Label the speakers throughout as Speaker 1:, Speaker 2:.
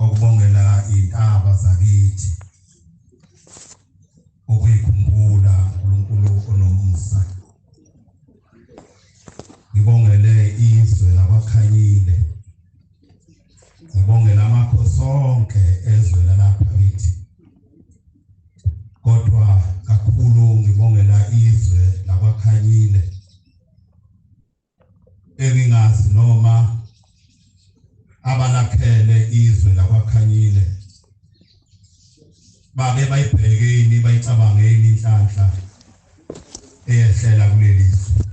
Speaker 1: okubongela intaba zakithi okuyikhumbula uNkulunkulu onomusa. Ngibongele izwe labakhanyile. Ngibongela amakho sonke ezwe lalapha kithi. Kodwa kakhulu ngibongela izwe labakhanyile. Engingazi noma abalakhele izwe labakhanyile babe bayibhekeni bayicabangeni inhlanhla eyehlela kuleli izwe.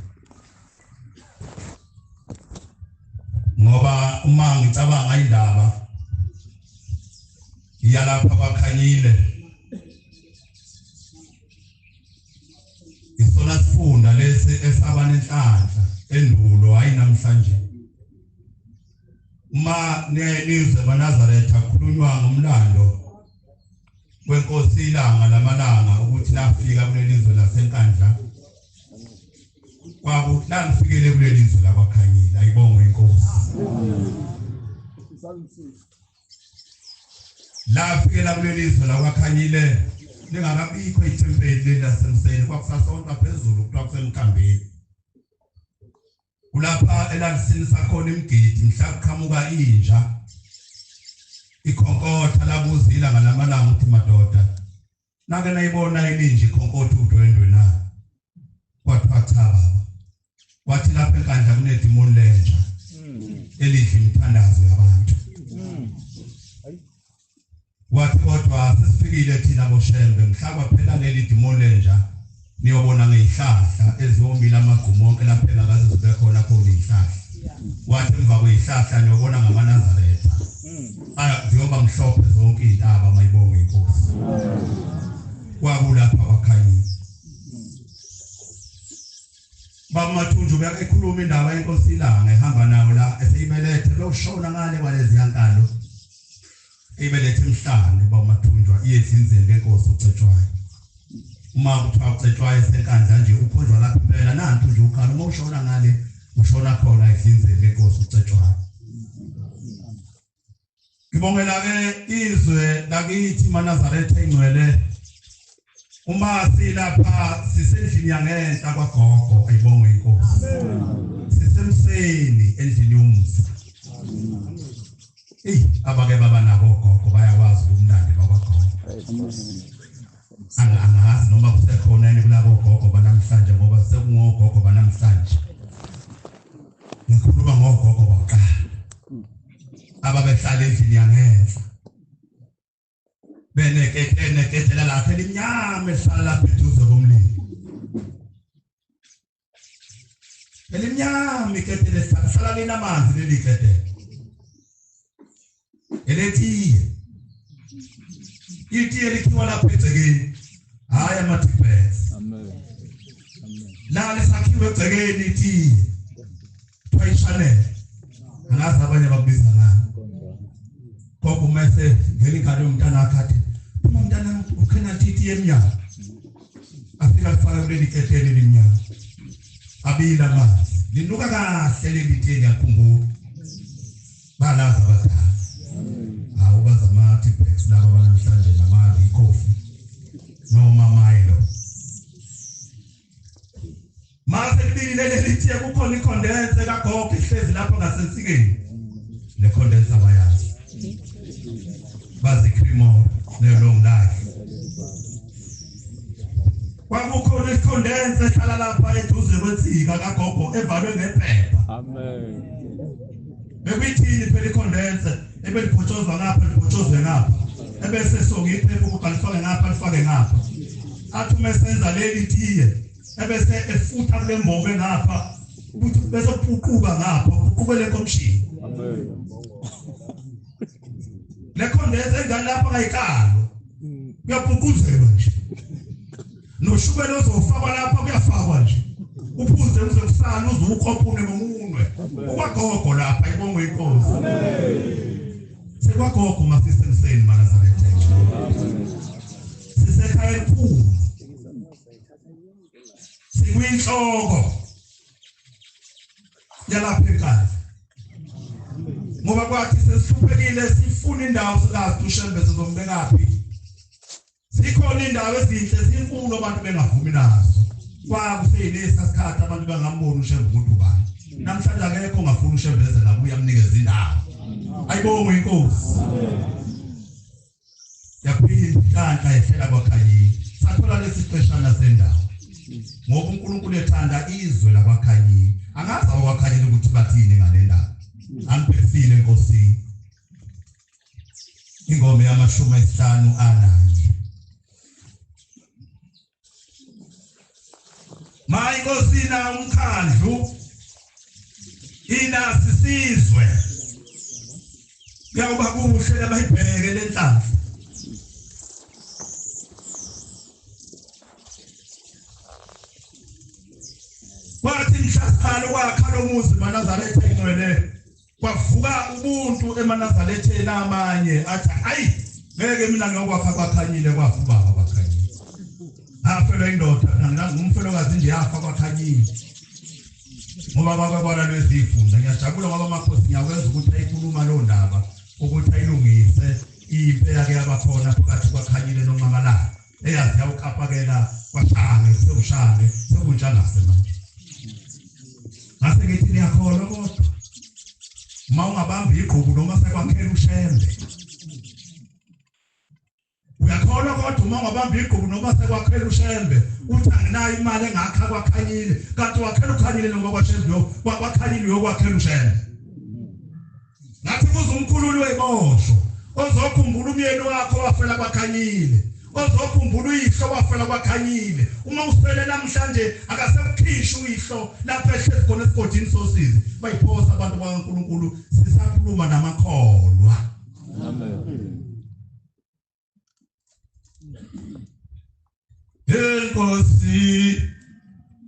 Speaker 1: Ngoba uma ngicabanga indaba iyalapha abakhanyile isona sifunda lesi esabana enhlanhla endulo hayi namhlanje. Uma nizwe baNazaretha kukhulunywa ngomlando wenkosi ilanga lamalanga ukuthi lafika kuleli izwe lasenkandla kwakuthi langifikele kuleli izwe labakhanyile. Ayibonge inkosi. Lafikela kuleli izwe labakhanyile lingakabikho ithempeli lasemseni kwakusasonta phezulu kuthiwa kusemkambeni. Kulapha elalisinisa khona imgidi mhla kuqhamuka inja ikhonkotha labuzila ngalamalanga uthi madoda nake nayibona ininji ikhonkotha udwendwe na. Kwathiwa cha baba. Wathi lapha enkandla kunedimoni lenja elidla imithandazo yabantu. Wathi kodwa sesifikile thina boshembe mhla kwaphela leli dimoni lenja niyobona ngezihlahla eziyomila amagqumo onke lapha engakaze zibe khona khona izihlahla. Wathi emva kwezihlahla niyobona ngamaNazaretha ziyoba mhlophe zonke izintaba. Mayibonge inkosi. Kwakulapha abakhanyile. Bamathunju beyakhuluma indaba yenkosi ilanga ehamba nawo la eseyibelethe lokushona ngale kwalezi yankalo ibelethe emhlane bamathunjwa iyezinzeni lenkosi uCetshwayo. Uma kuthiwa uCetshwayo esenkandla nje ukhonjwa lapha impela nantu nje ukhala uma ushona ngale ushona khona ezinzeni lenkosi uCetshwayo. Ngibongela ke izwe lakithi maNazaretha ingcwele. Uma silapha sisendlini yangenhla kwagogo. Ayibonge inkosi. Sisemseni endlini yomusa. Abake baba nabo gogo bayakwazi umnandi bakwagogo. Angazi noma kusekhona yini kulabo gogo banamhlanje ngoba sekungogogo banamhlanje. Ngikhuluma ngogogo baqala. Ababehlala endlini yangenhla. Benekethela lapha elimnyama ehlala lapha eduze komlilo. Elimnyama ikethele hlala linamanzi leli kethele. Eletiye. Itiye likhiwa lapha egcekeni. Hayi amathipesi. Amen. La lesakhiwe egcekeni itiye. Twayishanele. Angazi abanye bakubiza ngani. Gogo mase ngelikade umntana akade. Umntana ukhena itiye emnyama. Afika kufaka kuleli kethele elimnyama. Abila amanzi. Linuka kahle leli itiye ngiyakhumbula. Balaza bakhala. Awubaza amathipesi laba banamhlanje namali ikhofi noma Milo. Mase libile lelithiye kukhona icondense kagogo ihlezi lapha ngasensikeni. Le condense abayazi. Bazi cremo ne long life. Kwakukhona icondense ehlala lapha eduze kwensika kagogo evalwe ngephepha. Amen. Bekuthini phela icondense ebeliphotshoza ngapha liphotshozwe ngapha. Ebese sonke iphepha uqalifake ngapha lifake ngapha. Athi mesenza leli tiye ebese efutha kule mbobe ngapha ukuthi bese uququka ngapha uqubele komshini. Amen. Le condense engalapha kayikalo. Kuyapuquzela nje. Noshukela ozofaka lapha kuyafakwa nje. Uphuze uze kusala uzukhophune ngomunwe. Ukwagogo lapha ayibonge inkosi. Amen. Sekwagogo masisemseni maNazaretha. Amen. Sisekhaya elikhulu. Sikwinhloko yalapha ekhaya. ngoba kwathi sesihluphekile sifuna indawo sikazi uShembe sizombekaphi sikhona indawo ezinhle zinkulu abantu bengavumi nazo kwakuseyilesa sikhathi abantu bangamboni uShembe ukuthi ubani namhlanje akekho ongafuna uShembe leze labuya amnikeza indawo ayibonge inkosi yaphinda kanti ayehlela kwaKhanyile sathola lesixeshana sendawo ngoba uNkulunkulu ethanda izwe lakwaKhanyile angazi akwaKhanyile ukuthi bathini ngale ndaba angiphefile Nkosi ingoma yamashumi ayisihlanu ananye mayi Nkosi na umkhandlu ina sisizwe kuyawuba kuhle abayibheke lenhlanhla kwathi mhlakalo wakha lomuzi eNazaretha engcwele kwavuka ubuntu eNazaretha namanye athi hayi ngeke mina ngiyokwakha kwaKhanyile kwavuka kwaKhanyile afela indoda ngumfelokazi nje yafa kwaKhanyile ngoba bakwabona lezifunda ngiyajabula ngoba amakhosi ngiyakwenza ukuthi ayikhuluma lo ndaba ukuthi ayilungise impe yake yabakhona phakathi kwaKhanyile noMamalala eyazi yawukhapakela kwaShange sewuShange sekunjangase manje ngase ngithi niyakholwa kodwa ungabamba iqhubu noma sekwakhela uShembe uyakholwa kodwa ungabamba iqhubu noma sekwakhela uShembe uthi anginayo imali engakha kwaKhanyile kanti wakhela uKhanyile noma kwaShembe kwaKhanyile uyokwakhela uShembe ngathi kuze umkhululi webosho ozokhumbula umyeni wakho wafela kwaKhanyile ozokhumbula uyihlo wafela kwaKhanyile uma usele namhlanje akasekukhishi uyihlo lapha ehlezi khona esigodini sosizi bayiphosa abantu bakaNkulunkulu sisakhuluma namakholwa amen Nkosi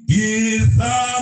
Speaker 1: izanomusa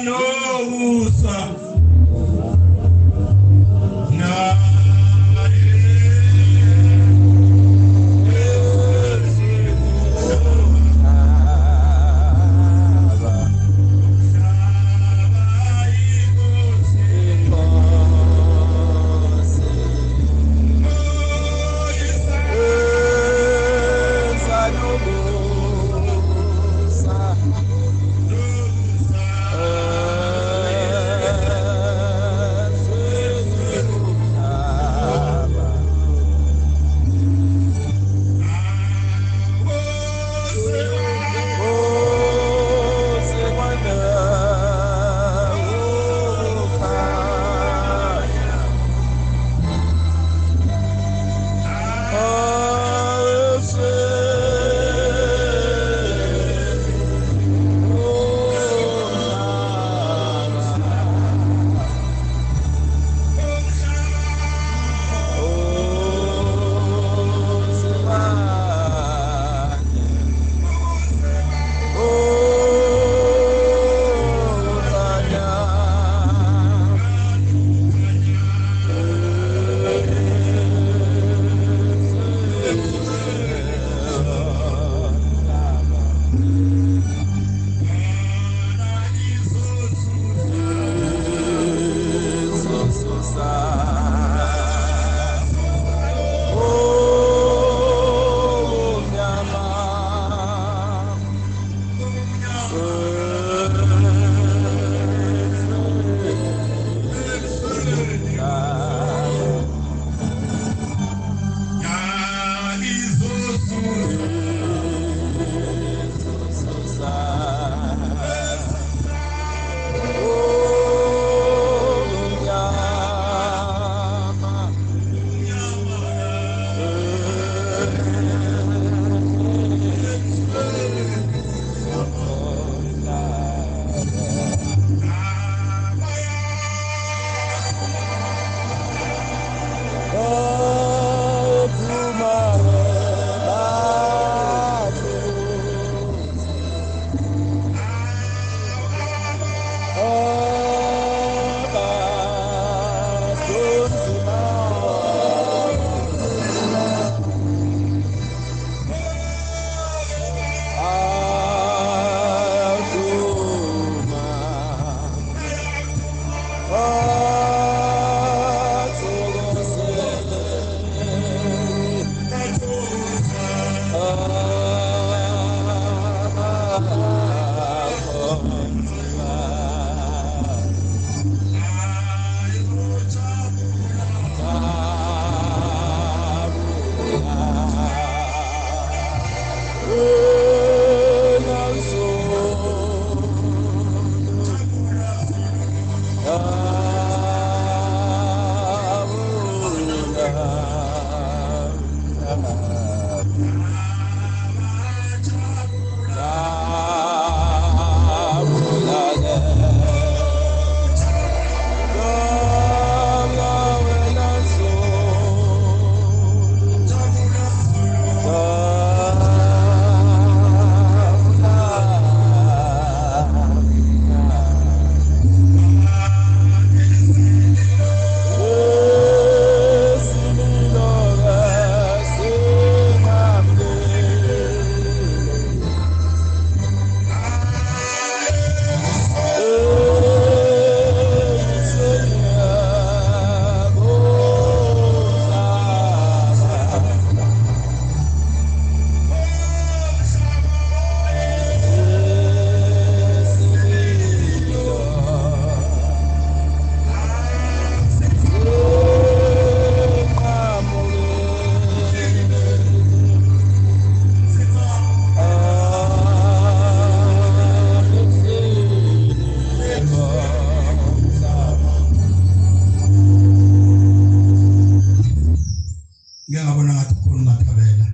Speaker 1: ngiyabona ngathi ukhona uMathabela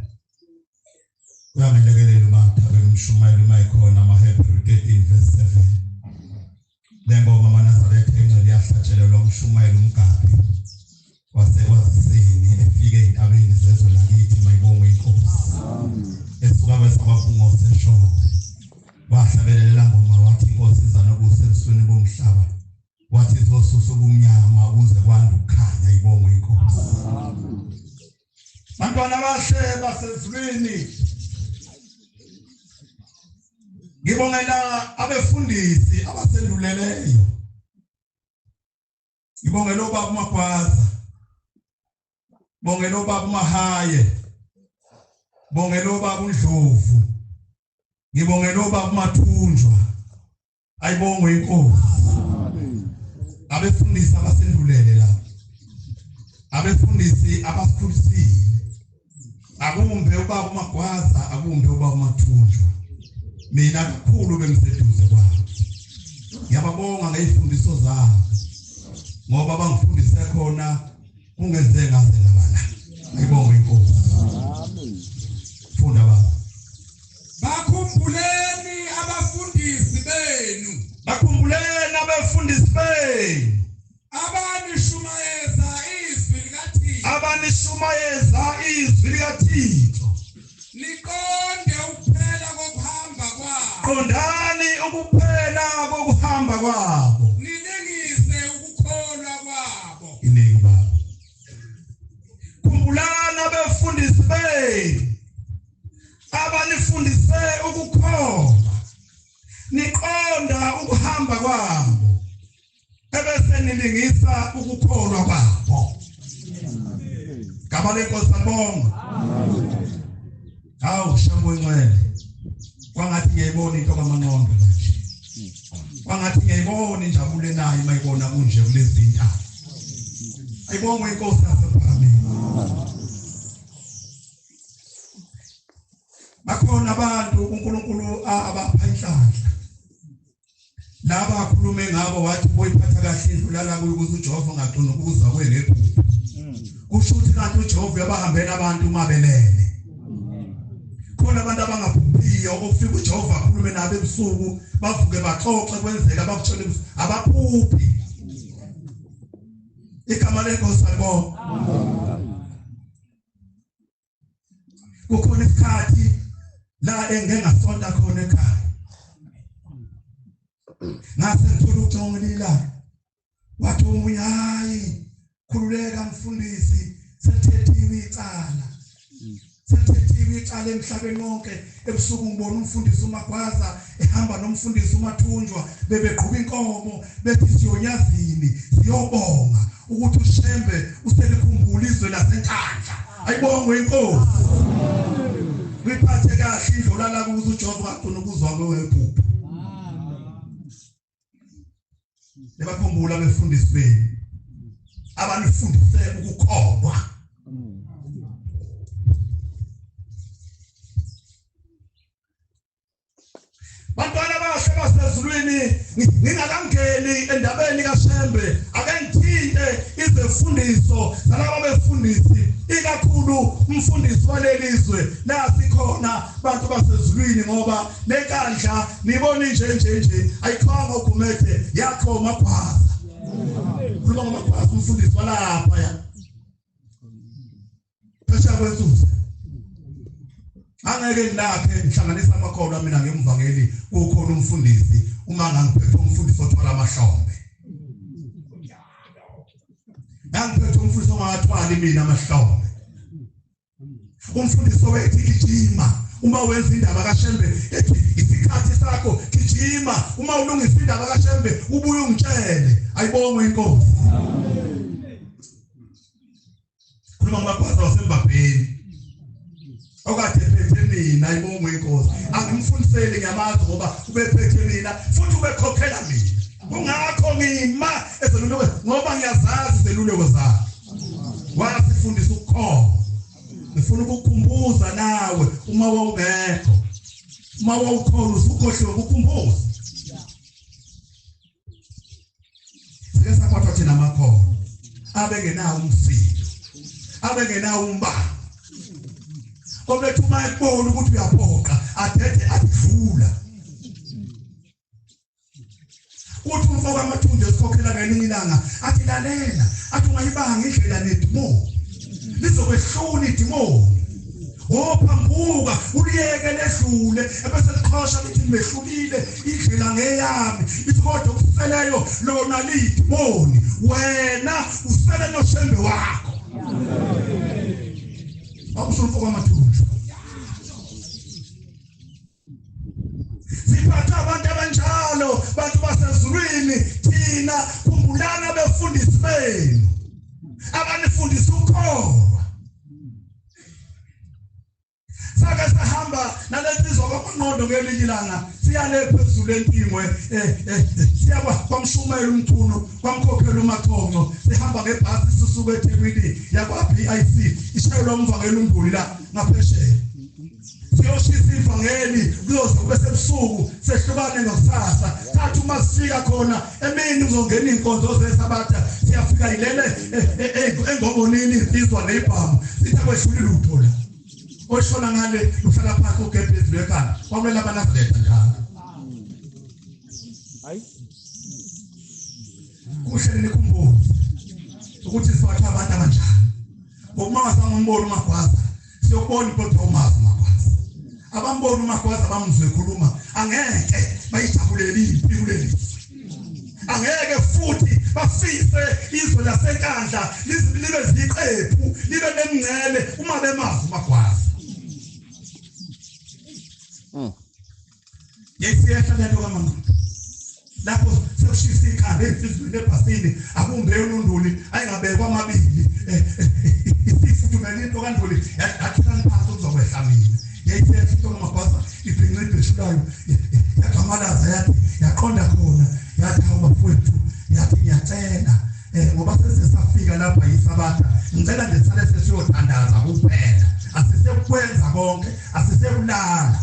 Speaker 1: uyangelekelela uMathabela umshumayeli mayikhona amaHebrew 13:7 lengoma maNazaretha engcwele yahlatshelelwa umshumayeli umgabi wasekwazisini efike entabeni zezwe lakithi mayibonge inkosi esuka kwesababungo seshoko wahlabelela ngoma wathi inkosi izana kusebusweni bomhlaba wathi izosusa ubumnyama ukuze kwande ukukhanya ibonge inkosi. Bantwana bahle basezulwini ngibongela abefundisi abasenduleleyo. Ngibongela ubaba uMagwaza, bongela ubaba uMahaye, bongela ubaba uNdlovu, ngibongela ubaba uMathunjwa. Ayibongwe inkosi. Abefundisi abasendulele la, abefundisi abakhulisile, akumbe ubaba uMagwaza, akumbe ubaba uMathunjwa. Mina kakhulu bengiseduze kwabo. Ngiyababonga ngezifundiso zabo ngoba bangifundise khona kungenzeka ngaze ngabala. Ayibonge inkosi. Funda baba.
Speaker 2: Bakhumbuleni abafundisi benu.
Speaker 1: Bakhumbuleni abafundisi benu.
Speaker 2: Abanishumayeza izwi likaThixo.
Speaker 1: Abanishumayeza izwi likaThixo.
Speaker 2: Niqonde ukuphela kokuhamba kwabo.
Speaker 1: Qondani ukuphela kokuhamba kwabo.
Speaker 2: Nilengise ukukholwa kwabo.
Speaker 1: Iningi baba. Khumbulani abafundisi benu. Abanifundise ukukholwa. Niqonda ukuhamba kwabo. Ebese nilingisa ukukholwa kwabo. Gama lenkosi sabonga. Hawu shambo ingcwele. Kwangathi ngiyayibona into kaManqondo manje. Kwangathi ngiyayibona injabulo enayo mayibona kunje kulezi zinto. Ayibongwe inkosi yasePhalamende. Bakhona abantu uNkulunkulu abapha inhlanhla. Laba akhulume ngabo wathi boyiphatha kahle indlu lala kuze uJehova ngaqina ukuza kwenephupho. Kusho ukuthi kanti uJehova uyabahambela abantu uma belele. Khona abantu abangaphuphiyo okufika uJehova akhulume nabo ebusuku bavuke baxoxe kwenzeka abakutshela abaphuphi. Igama lenkosi alibonga. Kukhona isikhathi la engengasonta khona ekhaya. Ngase ngithola uCongolila. Wathi umunye hayi khululeka mfundisi sethethiwe icala. Sethethiwe icala emhlabeni wonke ebusuku ngibona umfundisi uMagwaza ehamba nomfundisi uMathunjwa bebeqhuba inkomo bethi siyonyazini siyobonga ukuthi uShembe uselikhumbula izwe laseNhlanhla. Ayibongwe inkosi. Wiphathe kahle indlu lala kuze uJehova aqina ukuzwa kwephupho. Lebakhumbula befundisi benu. Abanifundise ukukholwa. Bantwana bahle basezulwini ngingakangeni endabeni kaShembe ake ngithinte izifundiso nalabo befundisi ikakhulu umfundisi walelizwe nasikhona bantu basezulwini ngoba lenkandla nibona nje ayikhanga uGumethe yakho Magwaza. Kulo Magwaza umfundisi walapha ya. Phesha kweNzuza. Angeke ngilaphe ngihlanganisa amakholwa mina ngemvangeli ukhona umfundisi uma ngangiphethe umfundisi othwala amahlombe. Ngangiphethe umfundisi ongathwali mina amahlombe. Umfundisi owethi gijima uma wenza indaba kaShembe ethi isikhathi sakho gijima uma ulungisa indaba kaShembe ubuye ungitshele. Ayibongwe inkosi. Khuluma ngamaphasa wasembabheni. Okade phethe mina ayibongwe inkosi. Angimfundiseli ngiyamazi ngoba ubephethe mina futhi ubekhokhela mina. Kungakho ngima ezeluleko ngoba ngiyazazi izeluleko zakhe. Wasifundisa ukukholwa. Ngifuna ukukukhumbuza nawe uma wawungekho. Uma wawukholwa usukhohliwe ukukhumbuza. Sike saphathwa thina amakholwa. Abengenawo umsindo. Abengenawo umbala. Kobe uma ekubona ukuthi uyaphoqa adede adlula. Uthi umfoko amathunde esikhokhela ngelinye ilanga athi lalela athi ungayibanga indlela nedimo. Lizokwehlula idimo. Ophambuka uliyeke ledlule ebese liqhosha lithi mehlulile indlela ngeyami ithi kodwa kuseleyo lona lidimoni wena usele noshembe wakho. Akusho kwamathunzi siphatha abantu abanjalo bantu basezulwini thina khumbulana befundisi benu abanifundisa ukholwa. Sake sahamba nalezizwa kwamaqondo ngelinye ilanga siyale phezulu empingwe siyaba kwamshumela umthuno kwamkhokhela umathongo sihamba ngebhasi sisuka eThekwini yakwa BIC ishayelwa umvangeli umbuli la ngaphesheya siyoshisa ivangeli kuyoze kube sebusuku sehlukane ngakusasa thatha uma sifika khona emini uzongena inkonzo zesabatha siyafika ilele engobonini izwa nebhamu sithi kweshulile utho la oshona ngale uhlala phansi ugebhezi lwekhanda kwamela abanaziletha njalo. Hayi kuhle nikhumbuze ukuthi siwatha abantu abanjani ngokumaza ngombolo magwaza siyobona kodwa umazi magwaza abambona umagwaza bamzwe ekhuluma angeke bayijabulele impilo leli angeke futhi bafise izwe lasenkandla libe ziqephu libe nemngcele uma bemazi magwaza. Yesiyehla lento kaMangqondo lapho sekushisa ikhanda emfizweni ebhasini akumbe uNduli ayingabekwa amabili isifuthumela into kaNduli yathana phansi ukuzokwehla mina yayisiyehla into kaMagwaza ibhinqide eshulayo yakamalaza yathi yaqonda khona yathi abafowethu yathi ngiyacela ngoba sesesafika lapha yisabatha ngicela nje sale sesiyothandaza kuphela asisekwenza konke asisekulala.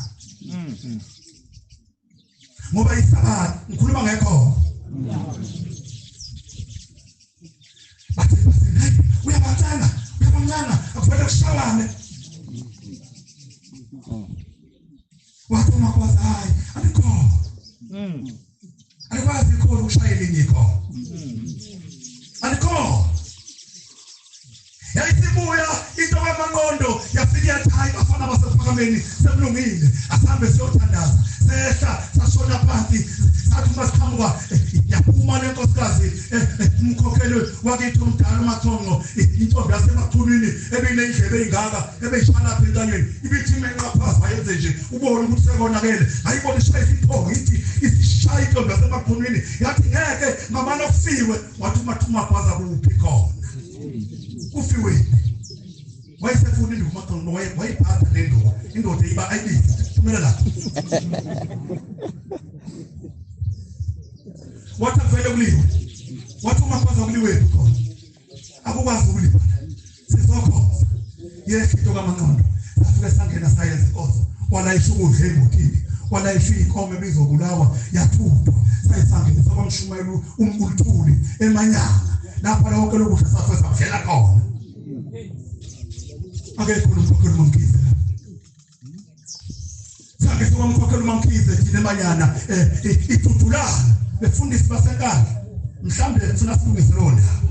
Speaker 1: Ngoba isabatha ngikhuluma ngekho bathi uyabathana uyabangana akufanele kushawane wathi uMagwaza hayi alikho alikwazi ikhona ukushayela inyiko alikho yayisibuya into kaMangqondo yafika yathi bafana basephakameni sekulungile asihambe siyothandaza sehla sashona phansi sathi masiqhamuka yaphuma lenkosikazi umkhokheli wakithi umdala uMathongo intombi yasemathulini ebinendlebe eyingaka ebeyishala apha entanyeni ibithi menqaphaza yenze nje ubone ukuthi sekonakele ayibona ishaya isiphongo ithi isishaya intombi yasemathulini yathi ngeke ngamana kufiwe wathi uMagwaza kuphi khona kufiwe wayesefuna indlu uMathongo wayiphatha le ndoda indoda iba ayibizi thumela la wathi vele kuliwe wathi uMagwaza kuliwe khona akukwazi ukuliwa sizokhoza yesho into kaMangqondo safike sangena sayenza inkozo wala ishukudla emotini wala ishikome bizobulawa yathuthwa sayisangena sakwamshumela uMkhuluthuli eManyanga lapha lonke lokudla safike sakudlela khona akekho umkhokheli uMamkhize sake sokwamkhokheli uMamkhize thina eManyana ithuthulana befundisi basenkandla mhlambe ufuna silungise lo ndaba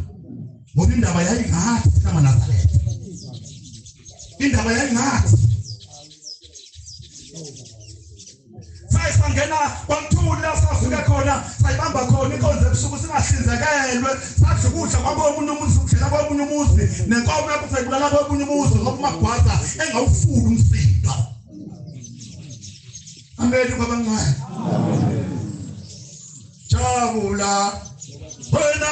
Speaker 1: ngoba indaba yayingathi thina maNazaretha indaba yayingathi sayisangena kwamthuli la safika khona sayibamba khona inkonzo ebusuku singahlinzekelwe sadla ukudla kwabomunye umuzi ukudlela kwabomunye umuzi nenkomo yakho sayibulala kwabomunye umuzi ngoba uMagwaza engawufuni umsindo. Amen kwabancane jabula wena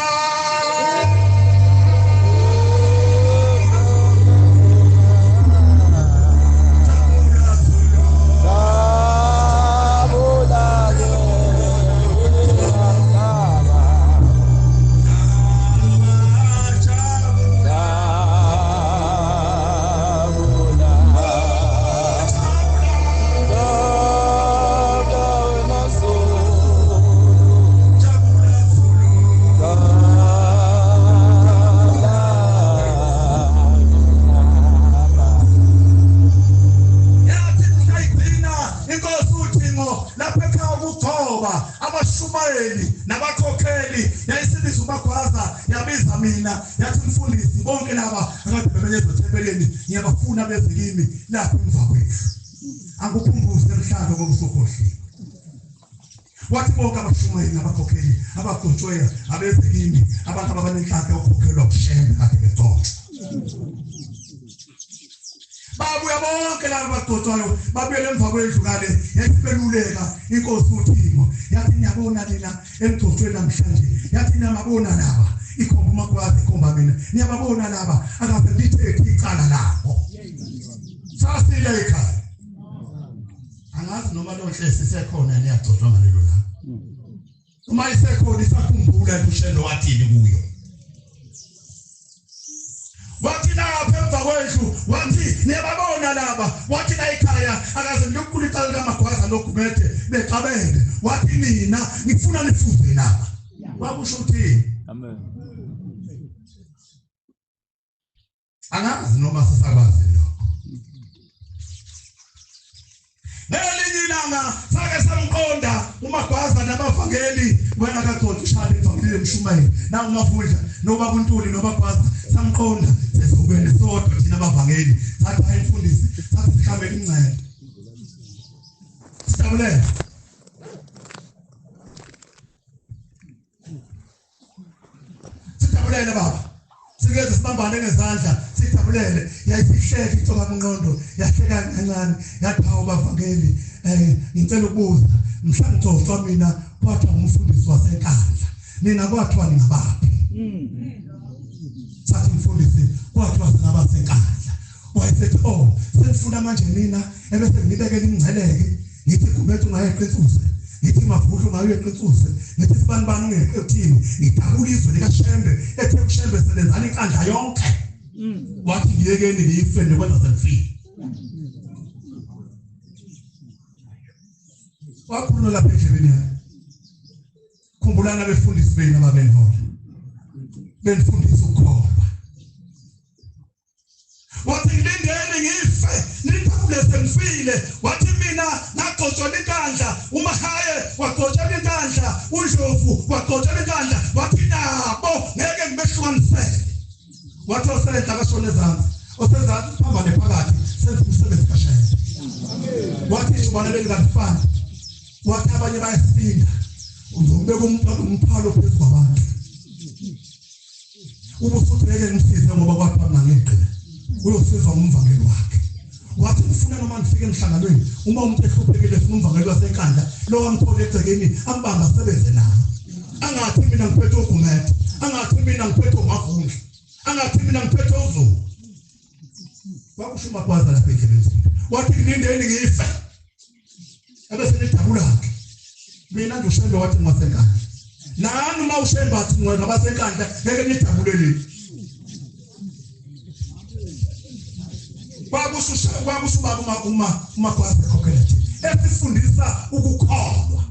Speaker 1: yangipha mina yathi mfundisi bonke laba akade bebenyezwe thempelini ngiyabafuna beze kimi lapha emva kwethu akukhumbuze emhlanje ngoba usukhohliwe wathi bonke abashumayeli abakhokheli abagcotshweya abeze kimi abantu abanenhlaka yokukhokhelwa kushembe kade becoxa babuya bonke laba bagcotshwayo babuyele emva kwendlu kale yasibeluleka inkosi uThimo yathi niyabona lina emgcotshweni namhlanje yathi niyababona laba ikhomba umakwazi ikhomba mina niyababona laba akaze lithethe icala labo sasile ekhaya angazi noma lonhle sisekhona niyagcotshwa ngalelo labo uma isekhona isakhumbula ushelo wathini kuyo wathi lapha emva kwendlu wathi niyababona laba wathi la ekhaya akaze ngilokhulu icala kaMagwaza lokumethe bexabene wathi mina ngifuna nifuze laba wakusho uthini
Speaker 3: Amen.
Speaker 1: angazi noma sisakwazi lokho ngelinye ilanga sake samqonda uMagwaza nabavangeli wena kaGcotha ushaya evangeli emshumayeli na ungavudla noba kuNtuli noba Gwaza samqonda sesubene sodwa thina abavangeli sathi ayimfundisi sathi sihlambele ingcebo sijabulele sijabulele baba sikeze sibambane ngezandla sijabulele yayihleka icoko ngqondo yahleka kancane yathi hawo bavangeli ngicela ukubuza mhlangicocwa mina kwathiwa umfundisi wasenkandla mina kwathiwa ningabaphi sathi umfundisi kwathiwa singabasenkandla wayesethi senifuna manje mina ebese ngibekele ingceleke ngithi kumethu ngayeqintsuse ngithi mavudlu ngayeqintsuse ngithi sibani ungeqethini ngidabula izwe likaShembe ethe uShembe selenzana inkandla yonke wathi ngiyekeni ngiyife nokwenza selifile wakhuluma lapha endlebeni yakhe khumbulana befundisi beni ababenhola benifundisa ukukhomba wathi ngilindeni ngife nithabule sengifile wathi mina ngagcotshwa inkandla uMahaye wagcotshwa inkandla uNdlovu wagcotshwa inkandla wathi nabo ngeke ngibehlukanisele wathi osebenza kashone ezantsi osezantsi phamba nephakathi senze umsebenzi kaShembe wathi ubana belingafani wathi abanye bayasinda uzobeka umphalo phezu kwabantu ubusuthi ngeke ngisize ngoba kwathiwa ngangeqile uyosizwa umvangeli wakhe wathi ufuna noma ngifike emhlanganweni uma umuntu ehluphekile funa umvangeli wasenkandla lo wamthola egcekeni ambamba asebenze nawo angathi mina ngiphethe uGumede angathi mina ngiphethe uMavundla angathi mina ngiphethe uZulu wakusho uMagwaza lapha endlebeni wathi ngilindeni ngife ebese nijabula mina ngiShembe wathi ngasenkandla nani uma uShembe athi ngabasenkandla ngeke nijabulele kwakusho baba uMagwaza ekhokhela esifundisa ukukholwa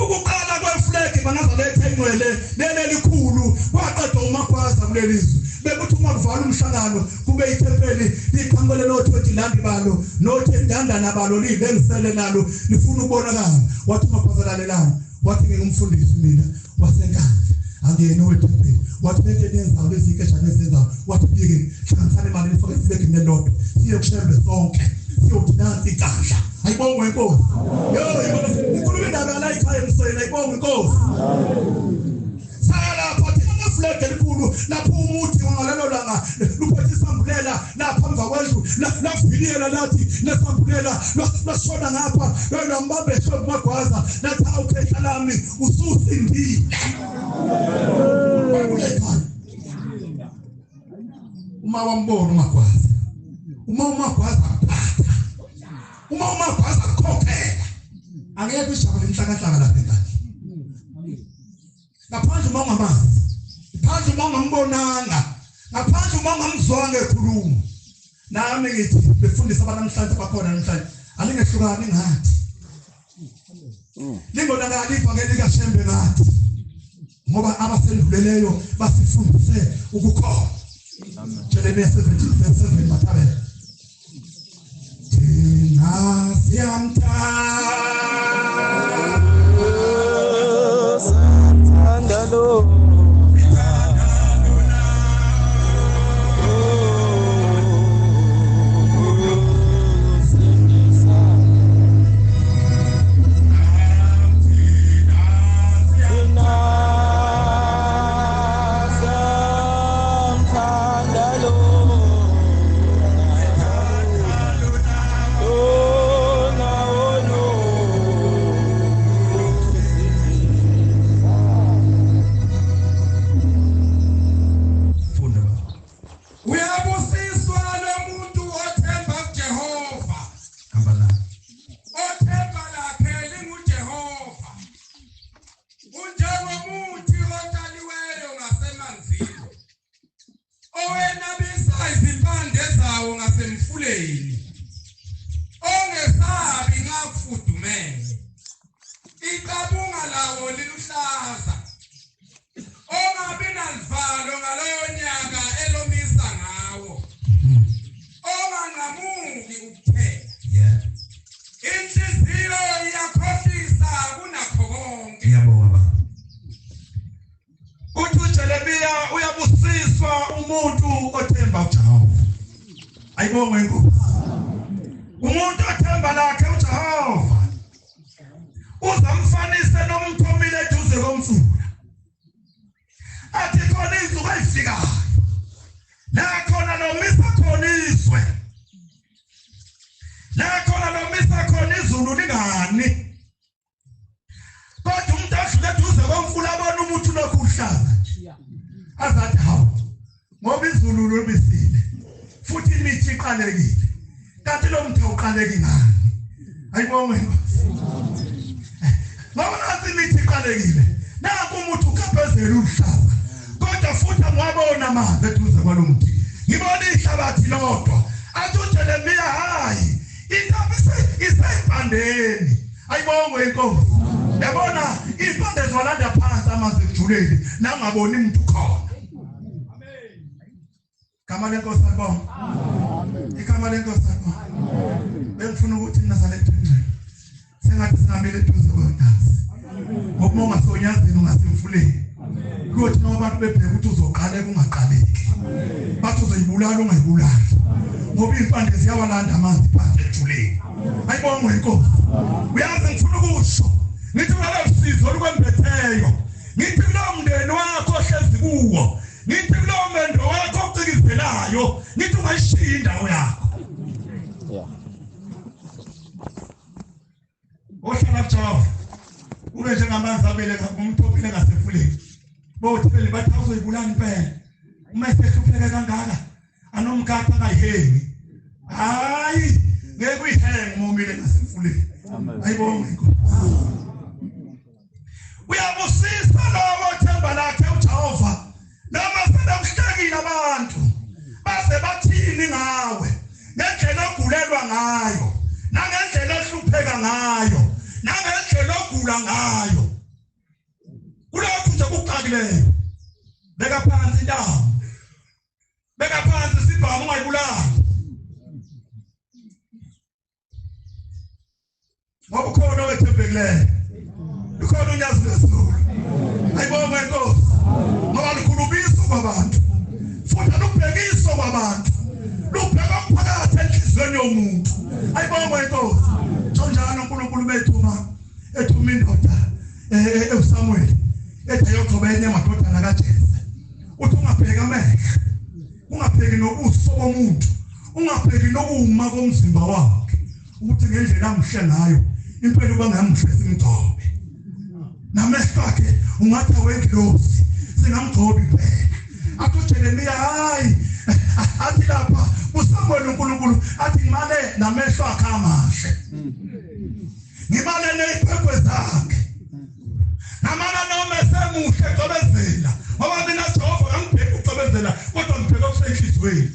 Speaker 1: ukuqala kweflegi bangazaletha ingcwele lelikhulu kwaqedwa uMagwaza kulelizwe bekuthi uma kuvala umhlangano kube ithempeli liqhankqele no20 landi balo no10 balo libengisele nalo lifuna ukubonakala wathi uMagwaza lalelana wathi ngingumfundisi mina wasenkandla angene wethempeli wathi beke nenza lezikeshana ezenza wathi bike hlanganisana imali nifike sibeke nelodwa siye kuShembe sonke siyodansa ikandla ayibonge inkosi yo ikhuluma indaba la ekhaya emsweni ayibonge inkosi sala phathi amaflegi elikhulu lapho umuthi ngalelo langa luphethe isambulela lapha emva kwendlu lavilela lathi lesambulela lasona ngapha lambambe ehloko uMagwaza lathi awukhetha lami ususindile uma wambona uMagwaza uMagwaza aphatha uMagwaza akhokhela angeke ushabele inhlakahlaka lapha enkandla ngaphandle uma ungamazi ngaphandle uma ungambonanga ngaphandle uma ungamzwanga ekhuluma nami ngithi befundisa abantu namhlanje bakhona namhlanje alingehlukani ngathi lingonakali ivangeli likaShembe ngathi ngoba abasendluleleyo basifundise ukukholwa Jeremiah 17:7 Mathabela thina siyamthanda
Speaker 3: Lo
Speaker 2: owenabisa izimpande zawo ngasemfuleni ongesabi ngakufudumele iqabunga lawo liluhlaza ongabi nalivalo ngaloyo nyaka elomisa ngawo onganqamuki ukuphela inhliziyo iyakhohlisa kunakho konke.
Speaker 1: Ngiyabonga baba. Uthi uJeremiya uyabusiswa umuntu othemba uJehova. Ayibonge inkosi. Umuntu othemba lakhe uJehova uzamfanisa nomthomile eduze komfula. Athi khona izuku ayifikayo la khona nomisa khona izwe, la khona nomisa khona izulu lingani. Kodwa umuntu adlule eduze komfula abona umuntu lokhu uhlaza nje azathi hawu ngoba izulu lobisile futhi imithi iqalekile kanti lo muntu uqaleke ngani. Ayibonge inkosi. Ngoba nathi imithi iqalekile naku umuntu ukhapezela uhlaza kodwa futhi angwabona amanzi eduze kwalomuntu. Ngibona ihlabathi lodwa athi uJeremiya hayi intaba isempandeni. Ayibonge inkosi. Yabona impande zolanda phansi amanzi ejuleni nangaboni umuntu khona. Amen. Kama lenkosi ayibonga. Amen. Ikama lenkosi ayibonga. Bengifuna ukuthi Nazareth sengathi singamele eduze kweNkosi. Ngoba ungasonyazini ungasemfuleni. Kuthi noma abantu bebheka ukuthi uzoqala kungaqaleki. Bathi uzoyibulala ungayibulali. Ngoba impande ziyawalanda amanzi phansi ejuleni. Ayibonge inkosi. Uyazi ngifuna ukusho ngithi walosizo olukwembetheyo, ngithi kulo mndeni wakho ohlezi kuwo, ngithi kulo mendo wakho ocikizelayo, ngithi ungayishiya indawo yakho. Ohlala kuJehova ube njengamanzi abele umthopile ngasefuleni. Bothi phela bathi uzoyibulala impela. Uma esehlupheke kangaka anomkhatha kayihengi. Hayi ngeke uyihengi momile ngasefuleni. Ayibonge inkosi. Uyabusisa lowo othemba lakhe uJehova noma senomhlekile abantu base bathini ngawe ngendlela ogulelwa ngayo nangendlela ohlupheka ngayo nangendlela ogula ngayo. Kulokhu nje kuqakileyo beka phansi indawo, beka phansi isibhamu ungayibulali ngoba ukhona owethembekileyo, ukhona unyazi lwezulu. Ayibonge inkosi. Ngoba lukhulubisa kwabantu futhi lubhekiswa kwabantu, lubheka phakathi enhliziyweni yomuntu. Ayibonge inkosi. Njalo uNkulunkulu bethuma indoda uSamuel ethi yogcoba enye amadodana kaJese. Uthi ungabheki amehlo, ungabheki nobuso bomuntu, ungabheki nokuma komzimba wakhe ukuthi ngendlela amhle ngayo impela uba ngamhle simgcobe. Namehlo akhe ungathi awengilosi singamgcobi phela. Athi uJeremiya hayi athi lapha uSamuel uNkulunkulu athi ngimane namehlo akhe amahle, ngimane neziphepho zakhe, namana noma esemuhle ecobezela ngoba mina Jehova ngangibheka ucobezela kodwa ngibheka okusenhliziyweni.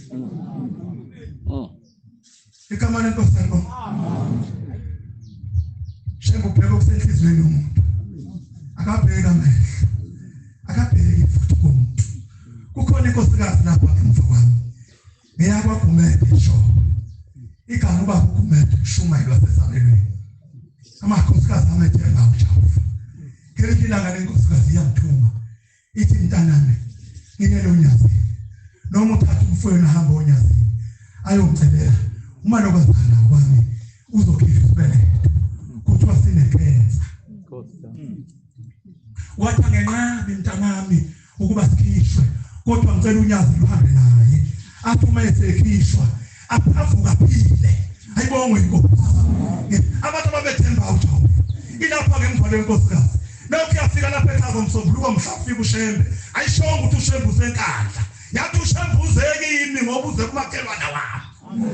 Speaker 1: Ikama lenkosi ayibonge. Shengo ubheka okusenhliziyweni yomuntu akabheka amehlo, akabheki futhi komuntu. Kukhona inkosikazi lapha ngemva kwami ngiyakwaGumede sho igama uba uGumede Shumayeli waseSabelweni. Amakhosikazi amethemba uJehova. Ngelinye ilanga lenkosikazi iyamthuma ithi mntanami nginelo unyazi noma uthatha umfowenu ahamba onyazini ayomcelela uma lokazana kwami uzokhipha isibeletho kuthiwa sinekenza. Wathi ngenqabi mntanami ukuba sikhishwe kodwa ngicela unyazi luhambe naye athi uma esekhishwa avuka phile. Ayibonge inkosi. Abantu ababethemba uJehova ilapha ke ngivale inkosikazi lokhu yafika lapha ekhaya ngomsombuluko mhlafika uShembe ayishonga ukuthi uShembe usenkandla yathi uShembe uzekimi ngoba uze kumakhelwana wami.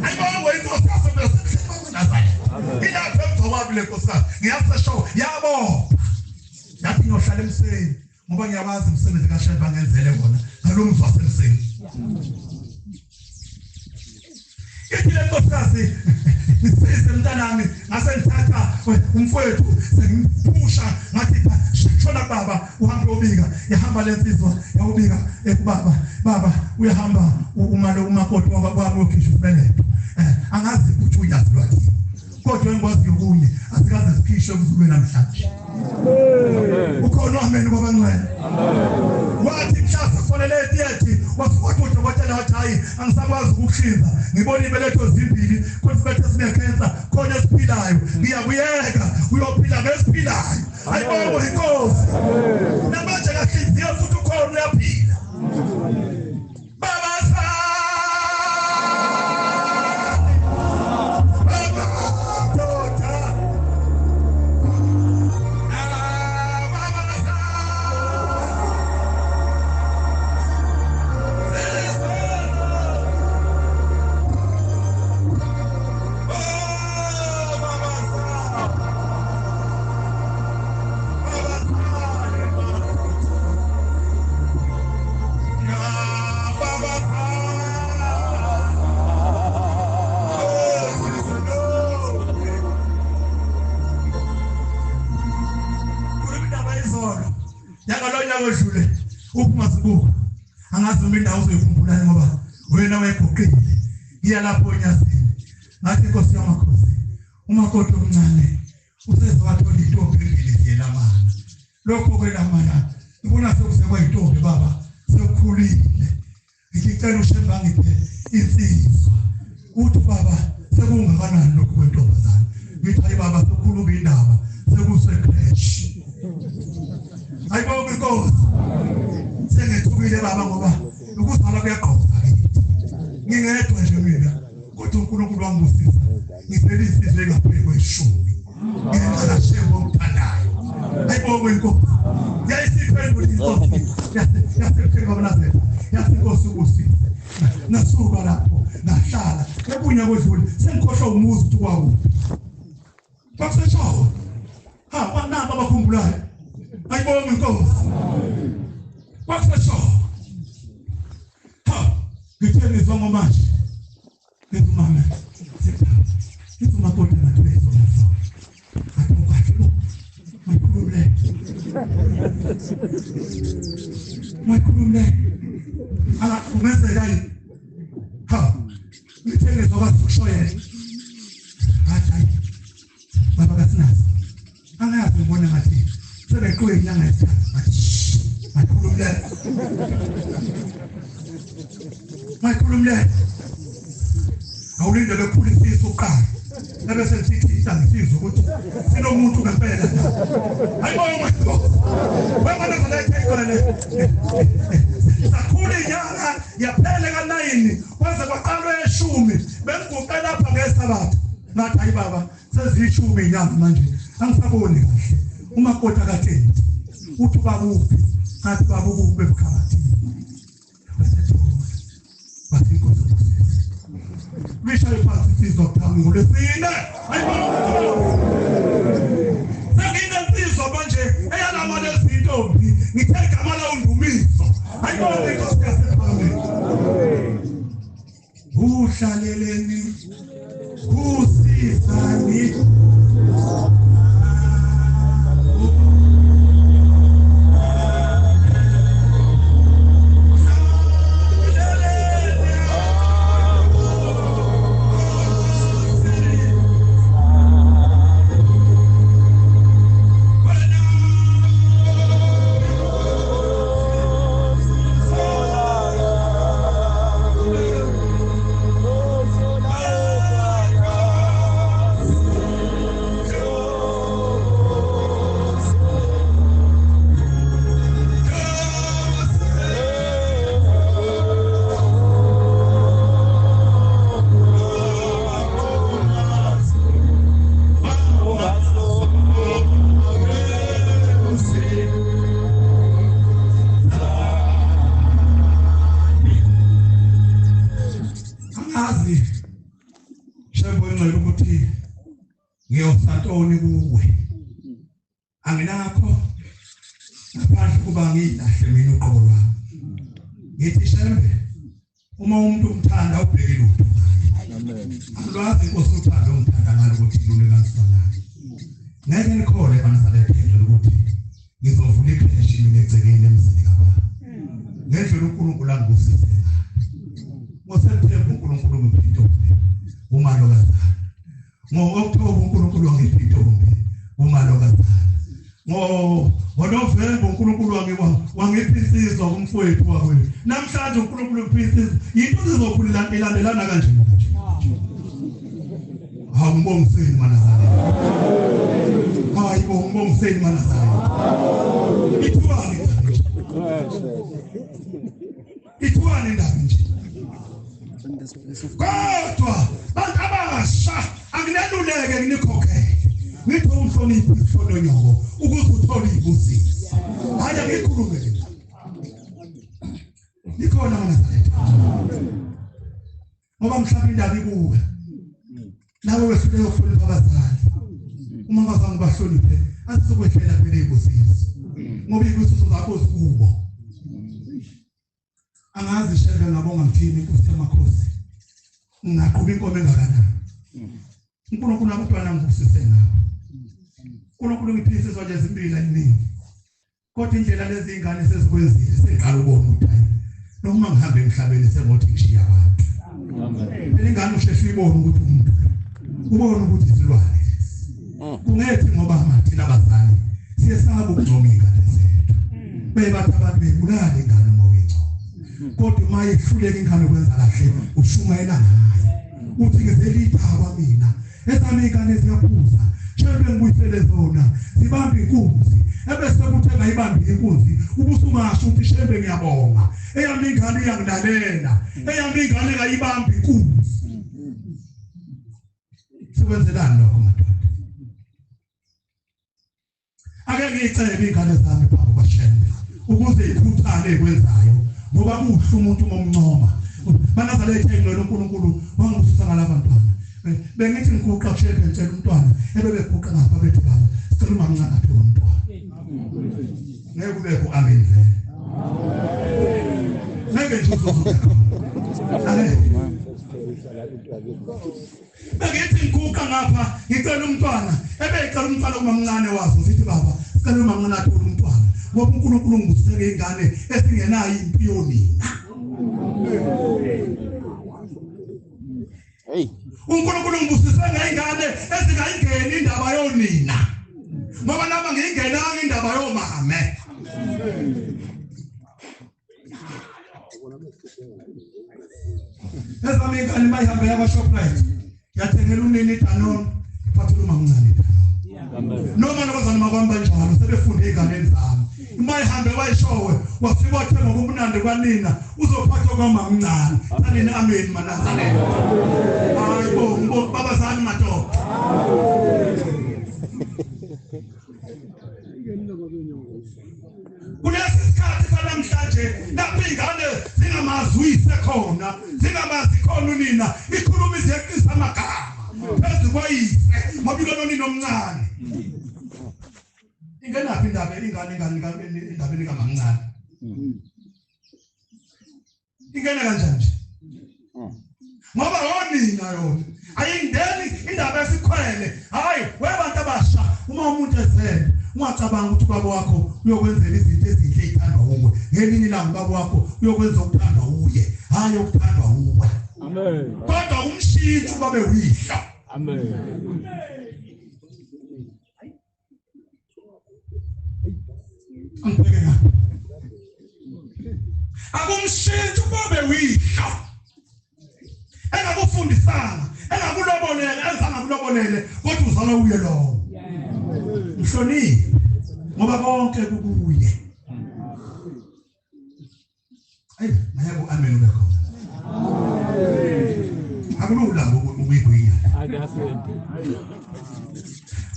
Speaker 1: Ayibonge inkosi yaseNazareth. Ilapha emthwabile inkosikazi ngiyasesho yabo yathi ngiyohlala emseni ngoba ngiyabazi umsebenzi kaShembe angenzele wona ngalomzwa wasemseni. Kithi le nkosikazi isize mntanami ngasenthatha umfowethu sengiphusha ngathi shona baba uhambe ubika yahamba lensizwa yawubika ekubaba baba uyahamba uma lo umakoti wababa okhishwa ubeletho angazi ukuthi uyazi lwathi kodwa engikwazi ukune asikaze sikhishwe kuzulu namhlanje ukhona amen kwabangcwele wathi mhlasa sonele ethethi wasukuthi udokotela wathi hayi angisakwazi ukuhlinza ngibona ibeletho zimbili kodwa bethe sinekhensa khona esiphilayo ngiyakuyeka uyophila ngesiphilayo ayibongo inkosi namanje kahlinziya futhi ukhona uyaphila baba Jule ukumasibuko angazi noma indawo uzokhumbula ngoba wena wayegqokile iya lapho enyasini ngathi inkosi yamakhosi umakoti omncane usezwathola intombi endleleni lamana lokho kwelamana ubona sekusekwa intombi baba sekukhulile ngicela ushemba ngiphe insizwa uthi baba sekungakanani lokho kwentombazana ngithi hayi baba sokhuluma indaba sekusekresh ayibonge inkosi sengethukile baba ngoba ukuzala kuyaqhubeka ngingedwa nje mina kodwa uNkulunkulu wangibusisa ngivele isizwe ngaphezulu kweshumi ngenxa shebo ngithandayo ayibonge inkosi yayisiphendula inkosi yasepheka bonazela yasinkosi ubusisa nasuka lapho ngahlala ebunya kwedlule sengikhohlwa umuzi ukuthi kwawo bakusetshawo wanaba abakhumbulayo ayibonge inkosi bakusetshawo ngitheni izongo manje ngizumama ngizumakoti nathi bezongo athi mayikhulumle ungenzekani ngithenge zokwazi ukushoyela hayi baba kasinazi angazi ngibona ngathi sebeqhwe inyanga yesithathu mayikhulumle awulinde bephulisisa uqala ebese sithi isangisiza ukuthi sinomuntu ngempela ayibongo wabona ngalekhayikole sakhule inyanga yaphele ka9 kwaze kwaqalwe eshumi bengiguqe lapha ngesabatha ngathi hayi baba sezishumi inyanga manje angisaboni kahle umakoti akatheni uthi babuphi ngathi babuphi bebukhalathini bathi inkosi Mishaye phansi sizwa phambi ngolesine ayibona sengine insizwa manje eyalama lezintombi ngithe igama la undumiso ayibona inkosi yasephambili uhlaleleni kusizani ngiyosantoni kuwe anginakho ngaphandle kuba ngilahle mina uqobo lwami ngithi shembe uma umuntu umthanda ubheke lutho Lwazi inkosi uthando umthanda ngalo ukuthi ilule kaNsifanayo. Ngeke nikhole banazalethe ukuthi ngizovula ikheshi mina egcekeni emzini kaBaba. Ngendlela uNkulunkulu angibusise. NgoSeptember uNkulunkulu ngiphinda umalo kaZana. Ngo-October uNkulunkulu wangiphinda umalo kaZana. Ngo-November uNkulunkulu wangipha insizwa kumfowethu wakwethu. Namhlanje uNkulunkulu upha insizwa. Yinto zizokhulila ilandelana kanje. Ngibongiseni manazane. Ngibongiseni manazane. Ithuani ndaba nje. Kodwa bantu abasha angineluleke nginikhokhe. Ngiphe umhloniphi ihlononyoko ukuze uthole ibusiso. Hayi ngikhulume nje. Nikhona manazane. Ngoba mhlawumbe indaba ikuwe. Nawe wefike uyohlonipha abazali. Uma abazali bahloniphe, asizokwehlela kumele ibusiso. Ngoba ibusiso zakho zikubo. Angazi shaka ngabonga ngithini inkosi yamakhosi. Ngaqhuba inkomo engakanani. uNkulunkulu abantwana ngibusise ngabo. uNkulunkulu ngiphilise zonke izimpilo eziningi. Kodwa indlela lezi ingane sezikwenzile sengiqala ukubona ukuthi hayi noma ngihambe emhlabeni sengothi ngishiya abantu. Amen. Ingane usheshe uyibone ukuthi umuntu ubone ukuthi isilwane. Kungethi ngoba thina abazali siyesaba ukugcoma ingane zethu. Bebathi abantu bebulala ingane ngoba ingcono. Kodwa uma ihluleka ingane kwenza kahle ushumayela ngayo. Uthi ngizelitha kwamina. Esami ingane ziyaphuza. Shebe ngibuyisele zona. Sibamba inkunzi. Ebese kuthenga ibambi inkunzi. Ubusumasho uthi shebe ngiyabonga. Eyami ingane iyangilalela. Eyami ingane kayibambi inkunzi. Sikwenzelani lokho madoda? Ake ngicebe ingane zami phambi kwaShembe ukuze ikhuthale ekwenzayo ngoba kuhle umuntu omncoma. Banazalethe ngelo uNkulunkulu wangibusisa ngalabantwana. Bengithi ngikuqa kusheke ngitshela umntwana ebebeguqa ngapha bethi baba sicela umamncane athola umntwana. Ngeke kube ku amen vele. Ngeke nje uzozuka. Bengithi ngikuqa ngapha ngicela umntwana ebecela umntwana umamncane wazo sithi baba sicela umamncane athola umntwana. Ngoba uNkulunkulu ngibuseke ingane esingenayo impiyoni. Hey. uNkulunkulu ngibusise ngengane ezingayingeni indaba yonina. Ngoba naba ngingenanga indaba yomame. Ezami ingane mayihambe yabaShoprite. Yathengela unini iDanone, phathela umamncane iDanone. Noma nabazali makwamba njalo sebefunde ingane zami. Mayihambe wayishowe wafika wathenga ngobunandi kwanina uzophathwa kwamamncane. Anina amen manazane. Hayibo baba zami madoda. Kulesi sikhathi sanamhlanje lapho ingane zingamazwise khona, zingamazi khona unina, ikhuluma izeqisa amagama. Phezu kwayise, mabilo nonina omncane. Ingenaphi indaba ingane kamamncane. Ingene kanjani? Ngoba wonina yona ayingeni indaba esikhwele. Hayi webantu abasha uma umuntu ezele ungacabanga ukuthi baba wakho uyokwenzela izinto ezinhle ezithandwa uwe. Ngelinye ilanga baba wakho uyokwenza ukuthandwa uye. Hayi ukuthandwa uwe. Amen. Kodwa umshintsho babe uyihla. Amen. Akumshintsho babe uyihla. Engakufundisana, engakulobolele, ezangakulobolele, kodwa uzala uye lo. Mhloniphe ngoba konke kukuye. Hayi, mayabo amen ube khona. Akulula ukuyigwinya.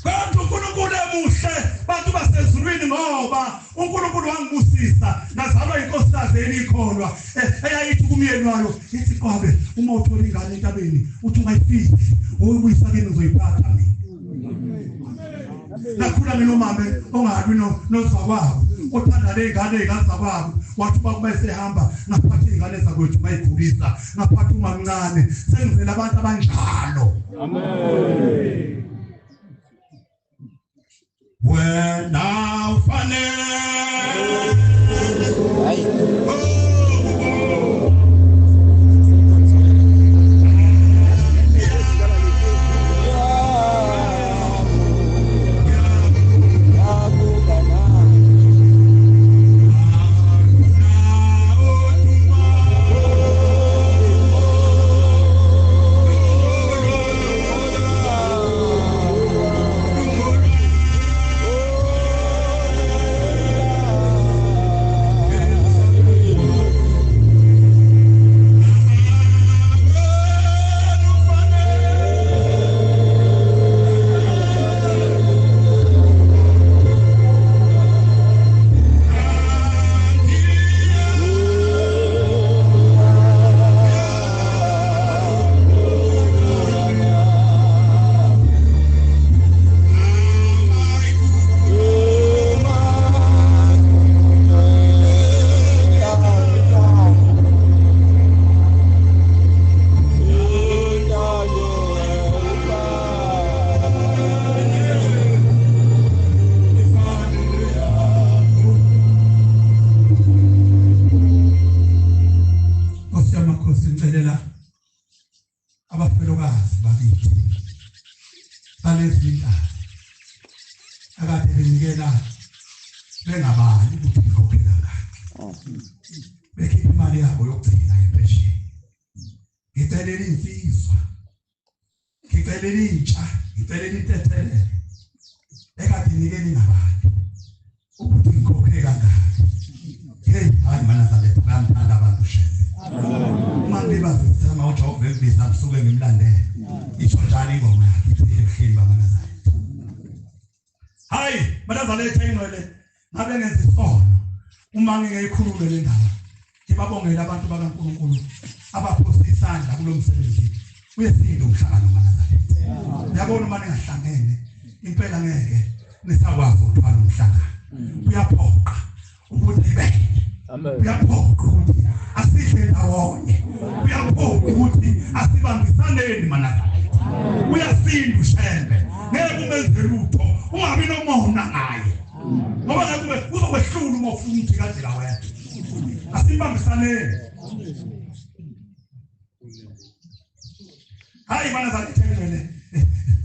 Speaker 1: Bantu uNkulunkulu emuhle, bantu basezulwini ngoba uNkulunkulu wangibusisa nazalwa inkosikazi elikholwa eyayithi kumyeni wayo ithi qabe uma uthola ingane entabeni uthi ungayifiki uyibuyisa kini uzoyiphatha mina. Nakhula mina umama ongabi nozakwabo othanda le ingane ezakwabo wathi bakubese hamba ngaphathi ingane zakwethu bayigulisa ngaphathi umamncane sengivela abantu abanjalo. Amen. Wena ufanele abafelokazi bakithi balezinda akade benikela bengabani ukuthi ikhokhela ngakho bekhipha imali yabo yokugcina impesheni. Ngicela insizwa, ngicela intsha, ngicela intethelele ekade inikela ingabani ukuthi ikhokhela ngakho. Hey, hayi mana zalethu bamthanda abantu shebe. Manje bazama uJehova ebiza msuke ngimlandele. Isho njalo ingoma yakhe ehleli bamana zalethu. Hayi, mana zalethu ingwele ngabe ngenza isono. Uma ngingeyikhulule le ndaba, ngibabongela abantu bakaNkulunkulu abaphosa isandla kulomsebenzi. Uyesinda umhlangano mana zalethu. Yabona uma ningahlangene impela ngeke nisakwazi ukuthwala umhlangano. Uyaphoqa ukuthi ibe. Uyaphoqa ukuthi asihle ndawonye. Uyaphoqa ukuthi asibambisaneni mana zalethu. Uyasinda ushembe. Ngeke umenze lutho ungabi nomona ngaye. Ngoba ngabe uzokwehlula uma ufuna ukuthi kade la wena. Asibambisaneni. Hayi mana zalethu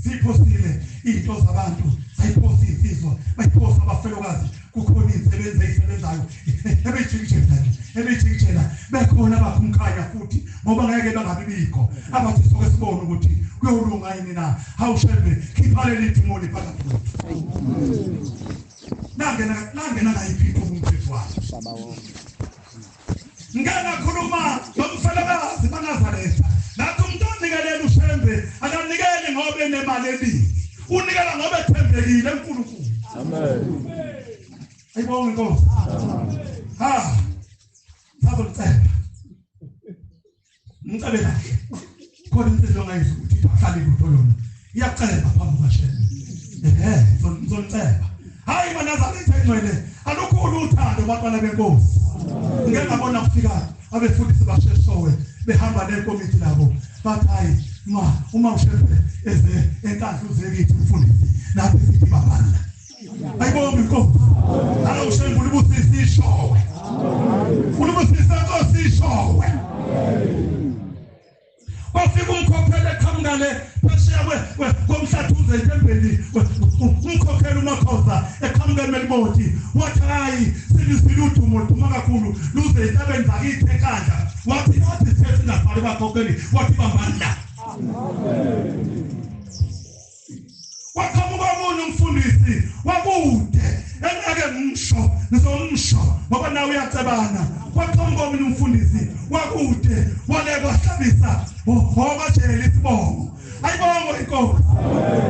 Speaker 1: sipostile into zabantu, sayiposta insizwa, bayiposta abafelokazi kukhona imisebenzi eyisebenzayo ebejikijela bekhona abakhumkhanya futhi ngoba ngeke bangabibikho abathi soke sibone ukuthi kuyolunga yini na. Hawushebe khiphale litimoni phakathi kwethu. Nangena ngayiphi umthetho wakhe. Ngena khuluma ngomfelokazi banazaretha. Nathi umuntu onikelela ushembe akanikeli ngoba enemali eningi. Unikela ngoba ethembekile eNkulunkulu. Amen. Ayibonge Nkosi. Ha. Sazokucela. Ngicela kahle. Khona insizwa ngayizwa ukuthi ahlale kutholona. Iyacela phambi kwashembe. Ngizocela. Hayi banazaretha ingcwele. Alukhulu uthando bantwana beNkosi. Ngeke ngabona kufika abefundisi basheshowe behamba nekomiti labo bathi hayi uma ushembe eze enkandla uzekithi umfundisi lapho sithi babana. Ayibonge Nkosi. Ala ushembe ulibusisa ishowe. Ulibusisa Nkosi ishowe. Wafika umkhokhele eqhamukale phesheya komhlathuze entembeni umkhokhele uMakhoza eqhamuke eMeliboti wathi hayi silizile udumo duma kakhulu luze entabeni zakithi enkandla wathi sithethi ngafali bakhokheli wathi bambanda. Waqhamuka omunye umfundisi wakude engeke ngizomsho ngoba nawe uyacebana. Waqhamuka omunye umfundisi wakude waleka wahlabisa wabajela isibongo. Ayibonge Inkosi.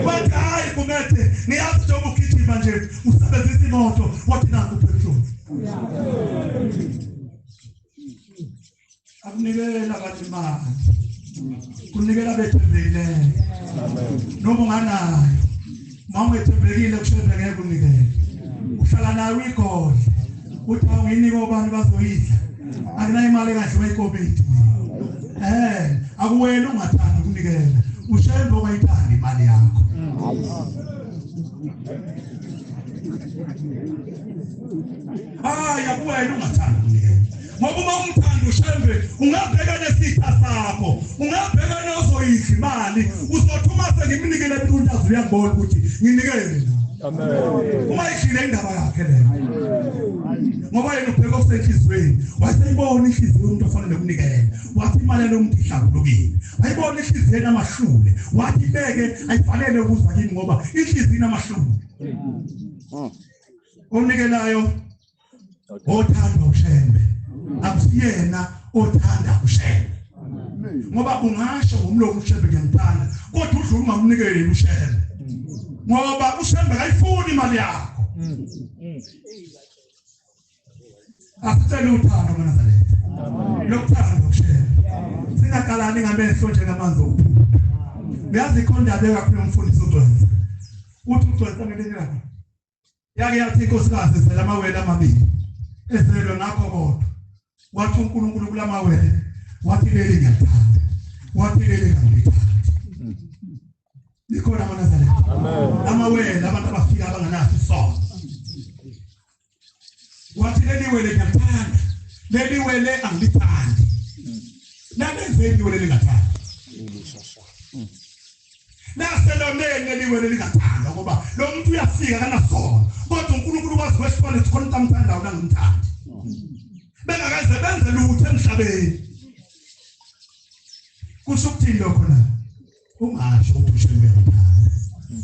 Speaker 1: Wathi hayi kumethe niyazi njengoba ugijima nje usebenzisa imoto wathi nanku petrol. Akunikela kathi imali. Kunikela bethembekileyo. Noma unganayo. Mama ethembekile kushembe ngeke unikele. Uhlala nawe igodla. uthi awuyinike obani bazoyidla akunayo imali kahle wayikobiti akuwena ungathanda ukunikela ushembe owayithanda imali yakho yakuwena ungathanda ukunikela ngoba uma umthanda ushembe ungabheka nesitha sakho ungabheka nozoyidla imali uzothuma sengimnikele eBuntazi uyabona ukuthi nginikele amen uma ishile indaba yakhe le ngoba yena ubheka osenhlizweni waseyibona inhliziyo umuntu ofanele ukunikela wathi imali lomuntu ihlambulukile ayibona inhliziyo namahlule wathi beke ayifanele ukuza kimi ngoba inhliziyo namahlule onikelayo othanda ushembe akusiyena othanda ushembe ngoba ungasho ngomlomo ushembe ngiyamthanda kodwa udlula ungamnikeli ushembe ngoba ushembe ayifuni imali yakho asitshela uthando manazaletha lokuthanda ushembe singakalani ngamehlo njengamanzi okuphuma uyazi ikhonda beka kakhulu umfundisi uDonsa uthi uDonsa ngelinye yake yathi inkosikazi sela amawele amabili ezelwe ngakho kodwa wathi uNkulunkulu kulamawele wathi leli ngiyathanda wathi leli ngiyithanda likhona manazaletha amen amawele abantu abafika abanganaso isono wathi leli wele ngiyathanda leli wele angilithandi nalenzeni wele lingathanda naselonene liwele lingathanda ngoba lo muntu uyafika kanasona kodwa uNkulunkulu kwazi kwesifana sikhona utamthanda unangimthanda bengakaze benze lutho emhlabeni kusho ukuthini lokho la ungasho ukuthi ushembe ukuthanda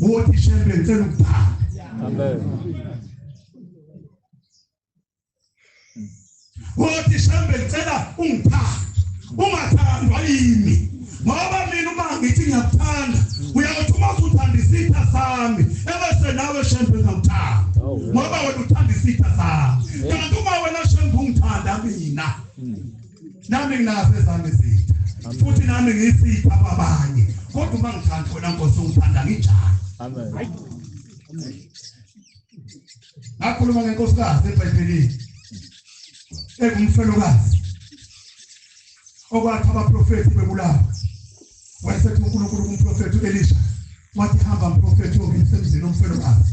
Speaker 1: uthi shembe ngicela ukuthanda amen uthi shembe ngicela ungithanda ungathandwa yimi ngoba mina uma ngithi ngiyakuthanda uyakuthuma uthanda isitha sami ebese nawe shembe ngikuthanda ngoba wena uthanda isitha sami kanti uma wena shembe ungithanda mina nami nginazo ezami izitha futhi nami ngisitha abanye kodwa uma ngithanda wena Nkosi ungithanda nginjani amen ngakhuluma ngenkosikazi eBhayibhelini engumfelokazi okwathi abaprofeti bebulawa wayesethi uNkulunkulu kumprofeti Elisha wathi hamba umprofeti ongisemzini omfelokazi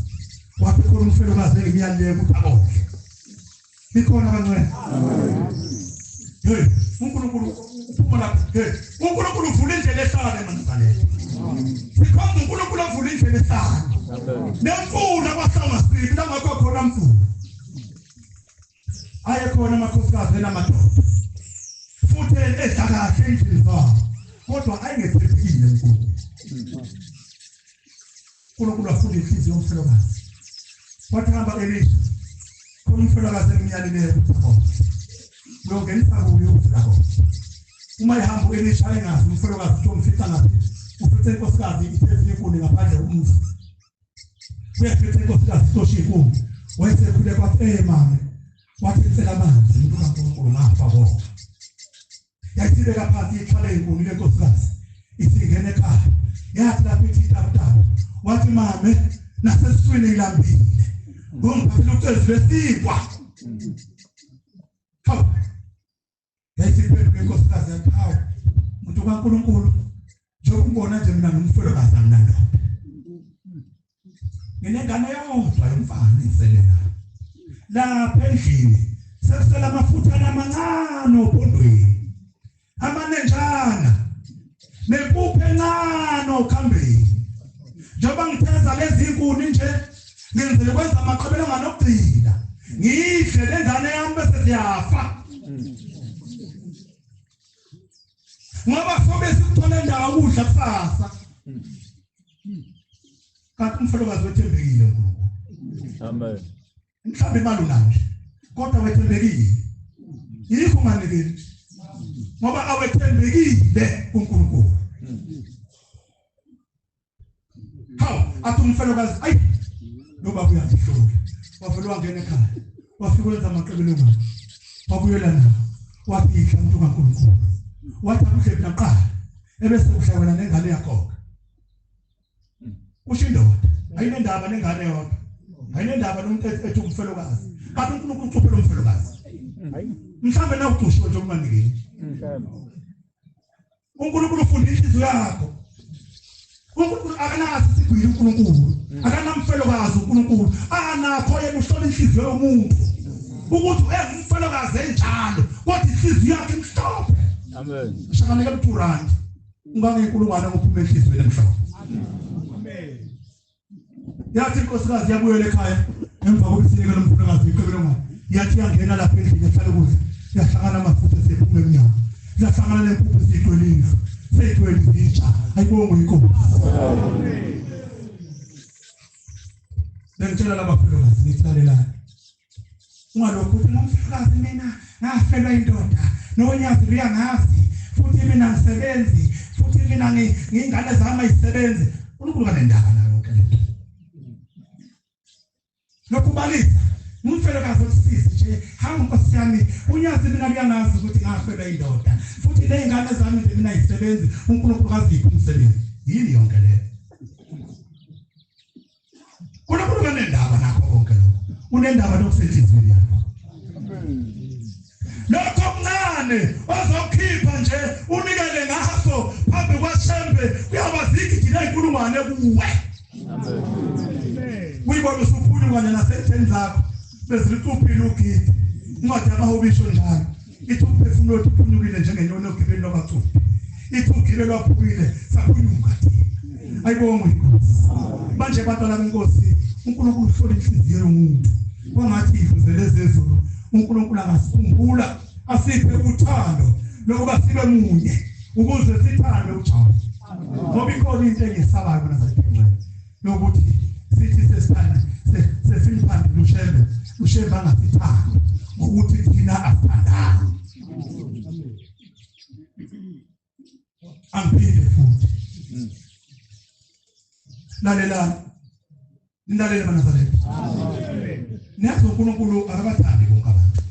Speaker 1: wathi khona umfelokazi engimyalile ukuthi abonke ikhona abangcwele uNkulunkulu uphuma uNkulunkulu uvula indlela ehlala emanzaleni sikhona uNkulunkulu uvula indlela ehlala nemfula kwahlangasibi langakho khona mfula ayekhona amakhosikazi enamadoda futhi edla kahle endlini zabo kodwa ayengethekile uNkulunkulu afuna inhliziyo yomfelokazi wathi hamba Elisha khona umfelokazi emnyalile ukuthi uyongenisa kuyo umfelokazi uma ehamba Elisha engazi umfelokazi umfica ngapi ufice inkosikazi ithezi inkuni ngaphandle umzi uyafica inkosikazi sosha inkuni wayesekhule kwathi mama wathi ngicela amanzi umuntu kaNkulunkulu ngafa bonke yathileka phansi ithwala inkuni lenkosikazi isingene ekhaya yathi lapho ithitapta wathi mame nasesiswini ilambile ngomphakathi ucezwe sikwa yathi phezu lenkosikazi yathi hawu umuntu kaNkulunkulu njengoba nje mina ngumfelokazi amnando nginengane yodwa yomfana iselela lapha endlini sekusela amafutha amancane opondweni amanenjana nepuphu encane okhambeni njengoba ngitheza lezi inkuni nje ngenzele kwenza amaqhabelo nganokugcina ngidle lengane yami bese siyafa ngoba sobe sikuthola indawo ukudla kusasa kanti umfelokazi wethembekile uNkulunkulu amen mhlawumbe imali unanje kodwa wethembekile yikho manike ngoba awethembekile uNkulunkulu hawu athi umfelokazi ayi noba uyazihlola wafela wangena ekhaya wafika wenza amaqebelo ngakho wabuyela nawo wafika umuntu kaNkulunkulu wathi akuhle naqala ebese uhlawela nengane yakho usho indoda ayinendaba nengane yodwa ayinendaba nomuntu ethi umfelokazi Kanti uNkulunkulu ucuphe umfelokazi. Mhlambe na ucushiwe nje umangeni. uNkulunkulu ufunda inhliziyo yakho. uNkulunkulu akanazi sigwili uNkulunkulu. Akanamfelokazi uNkulunkulu. Anakho yena uhlola inhliziyo yomuntu. Ukuthi umfelokazi enjalo kodwa inhliziyo yakhe imhlophe.
Speaker 3: Amen.
Speaker 1: Shakaneka uTurandi. Ungangenkulungwane ngophume enhliziyweni emhlophe.
Speaker 2: Amen.
Speaker 1: Yathi inkosikazi yabuyela ekhaya emva kokusinikela umfelokazi iqebele ngwane. Yathi yangena lapha endlini ehlala kuze. Yahlangana amafutha esephume emnyango. Yahlangana lempuphu esiyitwelisa. Seyitwelisa. Ayibonge inkosi.
Speaker 2: Amen.
Speaker 1: Bengitshela labafelokazi ngitsalelana. Ungalokho uthi nomfelokazi mina ngafelwa indoda. Nonyazi uyangazi. Futhi mina ngisebenzi. Futhi mina ngingane zami ayisebenzi. uNkulunkulu kanendaba nayo yonke lento. Lokubalisa umfelokazi osisi nje hamba Nkosi yami unyazi mina uyangazi ukuthi ngafelwa indoda. Futhi lezingane zami mina ayisebenzi. uNkulunkulu kaziphi umsebenzi. Yini yonke le? uNkulunkulu kanendaba nakho konke lokho. Unendaba nokusetshenziswa yakho. Lokho mncane ozokhipha nje unikele ngaso phambi kwaShembe uyabazigidila inkulungwane kuwe.
Speaker 2: Amen.
Speaker 1: Uyibona usuphulukane nasetheni zakho bezicuphi ugidi. Incwadi yabaHobisho njalo. Ithi uphefumulo uphunyukile njengenyoni ogibeni lwabacuphi. Ithi ugibelo lwaphukile saphunyuka thina. Ayibonge inkosi. Manje bantwana benkosi uNkulunkulu uhlola inhliziyo yomuntu. Kwangathi ivuzele ezezulu uNkulunkulu angasikhumbula asiphe uthando lokuba sibe munye ukuze sithande uJehova. Ngoba ikhona into engesabayo bona sayiphengcela lokuthi sithi sesithanda sesimthanda uShembe angasithanda ngokuthi thina asithandana. Angiphinde futhi. Lalela. Indalele banazalethu.
Speaker 2: Amen.
Speaker 1: Nazo uNkulunkulu akabathandi bonke abantu.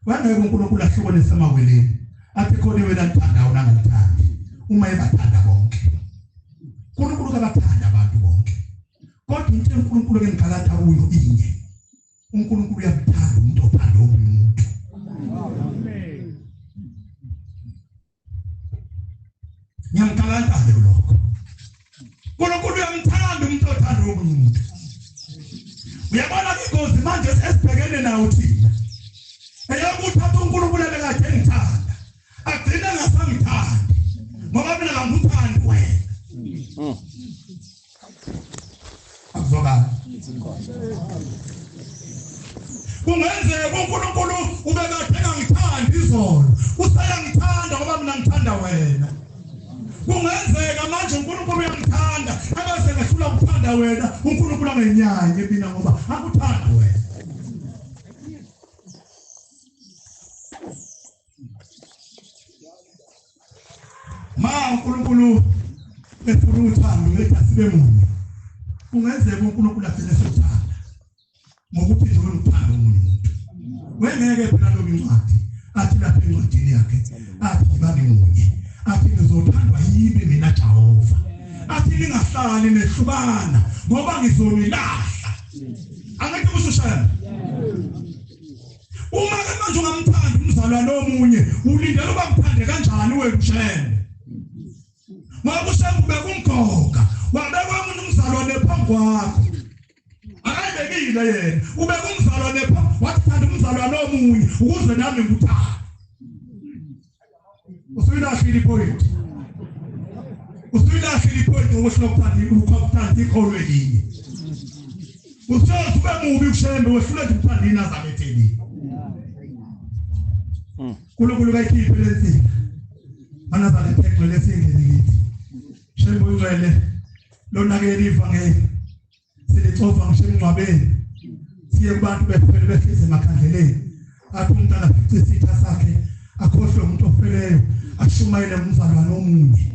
Speaker 1: Wangeke uNkulunkulu ahlukanise amaweleni. Athi khona wena ngithanda unangithandi. Uma ebathanda bonke. uNkulunkulu akabathanda abantu bonke. Kodwa into uNkulunkulu ke ngikhalatha kuyo inye. uNkulunkulu uyakuthanda umuntu othanda umuntu.
Speaker 2: Amen.
Speaker 1: Ngiyamkhalatha ke lokho. uNkulunkulu uyamthanda umuntu othanda umuntu. Uyabona ingozi manje esibhekene nayo thina. Eyokuthatha uNkulunkulu ebekade ngithanda. Agcina ngasangithandi. Ngoba mina ngangithandi wena. Akuzwakala. Kungenzeka uNkulunkulu ubekade engangithandi izolo. Usayangithanda ngoba mina ngithanda wena. Kungenzeka manje uNkulunkulu uyangithanda abase ngehlula ukuthanda wena. uNkulunkulu angenyanye mina ngoba akuthanda wena. uNkulunkulu efuna uthando lethu asibe munye. Kungenzeka uNkulunkulu athele sothanda ngokuthi nje wena uthanda umuntu. Wengeke phela lo incwadi athi lapha encwadini yakhe athi bani munye. Athi ngizothandwa yibi mina Jehova. Athi ningahlali nehlukana ngoba ngizonilahla. Angeke usushaya. Uma ke manje ungamthanda umzalwane omunye ulindele uba mthande kanjani wena uShembe. Ngoba uShembe bekumgoga wabekwa umuntu umzalwane phambi kwakho. Akayibekile yena ubeka umzalwane phambi wathanda umzalwane omunye ukuze nami ngikuthande. Usuyilahla ipoint. Usuyilahla ipoint ngokuthanda ikholwe linye. Usoze ube mubi uShembe wehlule ukuthanda iNazaretha eli. uNkulunkulu kayikhiphe lesi. Anazaretha egcwele singene kithi. Shembe ungcwele lonakele ivangeli. Silixova ngisengcwabeni. Siye kubantu befele behlise emakhandleleni. Athi umntana fithi isitha sakhe akhohlwe umuntu ofeleyo ashumayele umzalwane omunye.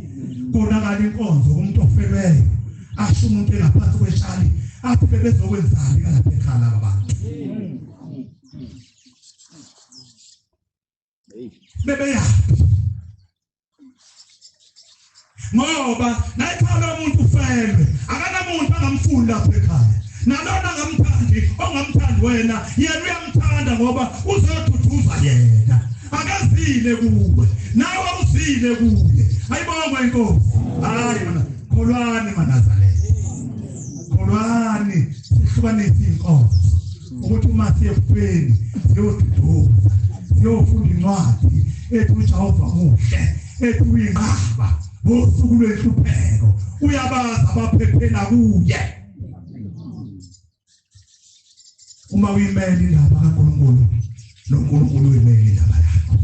Speaker 1: Konakala inkonzo umuntu ofelweyo. Asho umuntu engaphansi kweshali athi bebezokwenzani kalapha ekhaya laba bantu. Bebeyapi. Ngoba nayikhalo umuntu ufelwe akanamuntu angamfuni lapha ekhaya. nalona ngamthandi ongamthandi wena yena uyamthanda ngoba uzothuthuza yena akazile kuwe nawe uzile kuye ayibonga inkosi hayi mana kholwani manazalesi kholwani sihlukanise inkosi ukuthi uma siyekufeni siyothuthuza siyofunda incwadi ethi uJehova muhle ethi uyinqaba ngosuku lwehlupheko uyabaza abaphephela kuye uma uyimela indaba kaNkulunkulu noNkulunkulu uyimela indaba yakho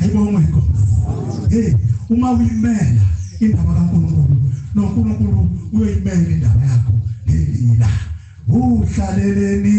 Speaker 1: ayibonga inkosi uma uyimela indaba kaNkulunkulu noNkulunkulu uyimela indaba yakho lelila uhlaleleni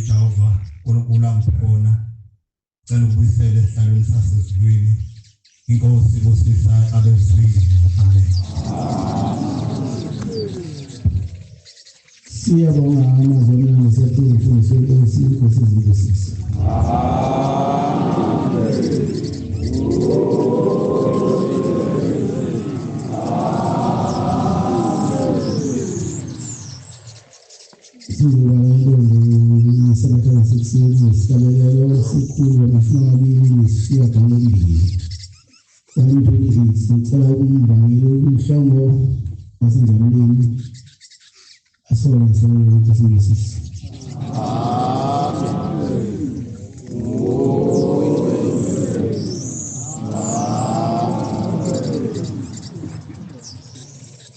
Speaker 1: Jehova uNkulunkulu amkhona cela ukubuyisela esihlalweni sasezulwini inkosi kusisa abesizwe amen
Speaker 3: siyabonga amazwi esethu inkosi izibusise Sikhulu nafunakabili nesishiyagalolunye kanti sicela umbangeli umhlango wasenjabuleni asongezelele ukuthi singesihle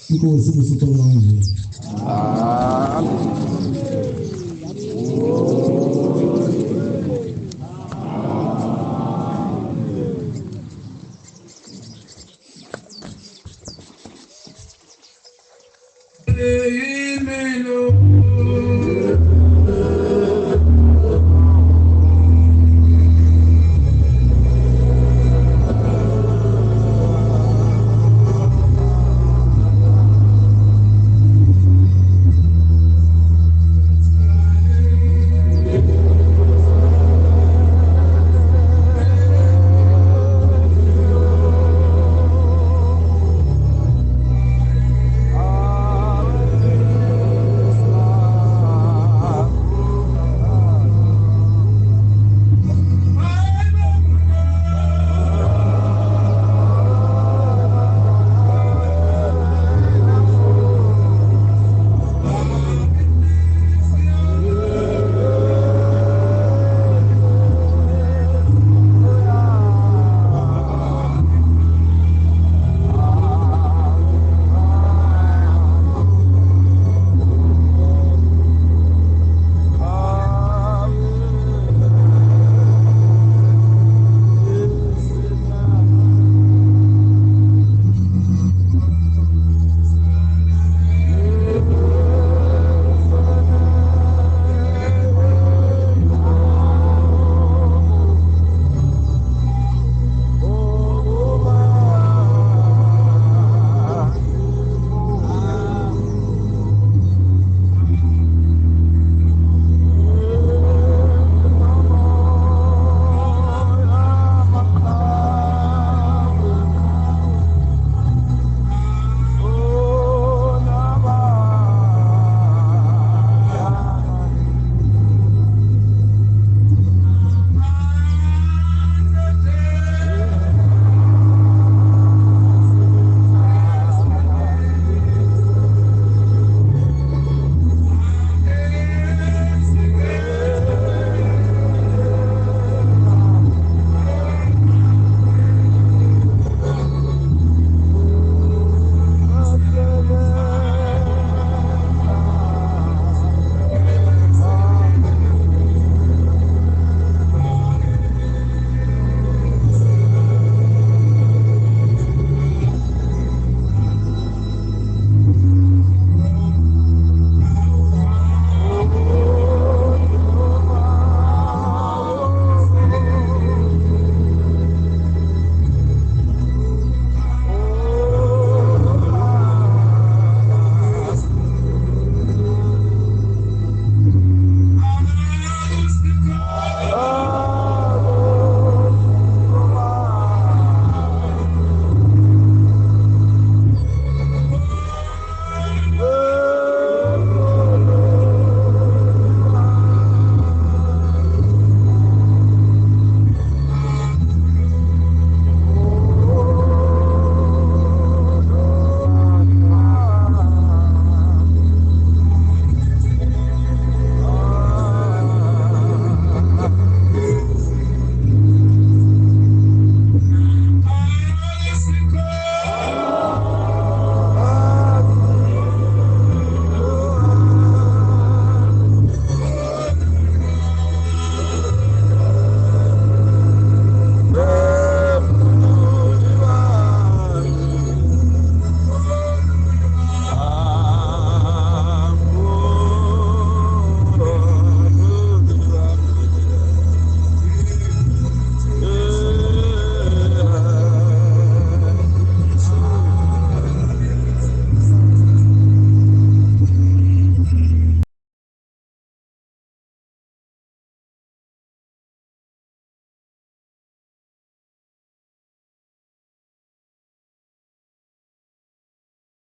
Speaker 3: inkosi kusithola nje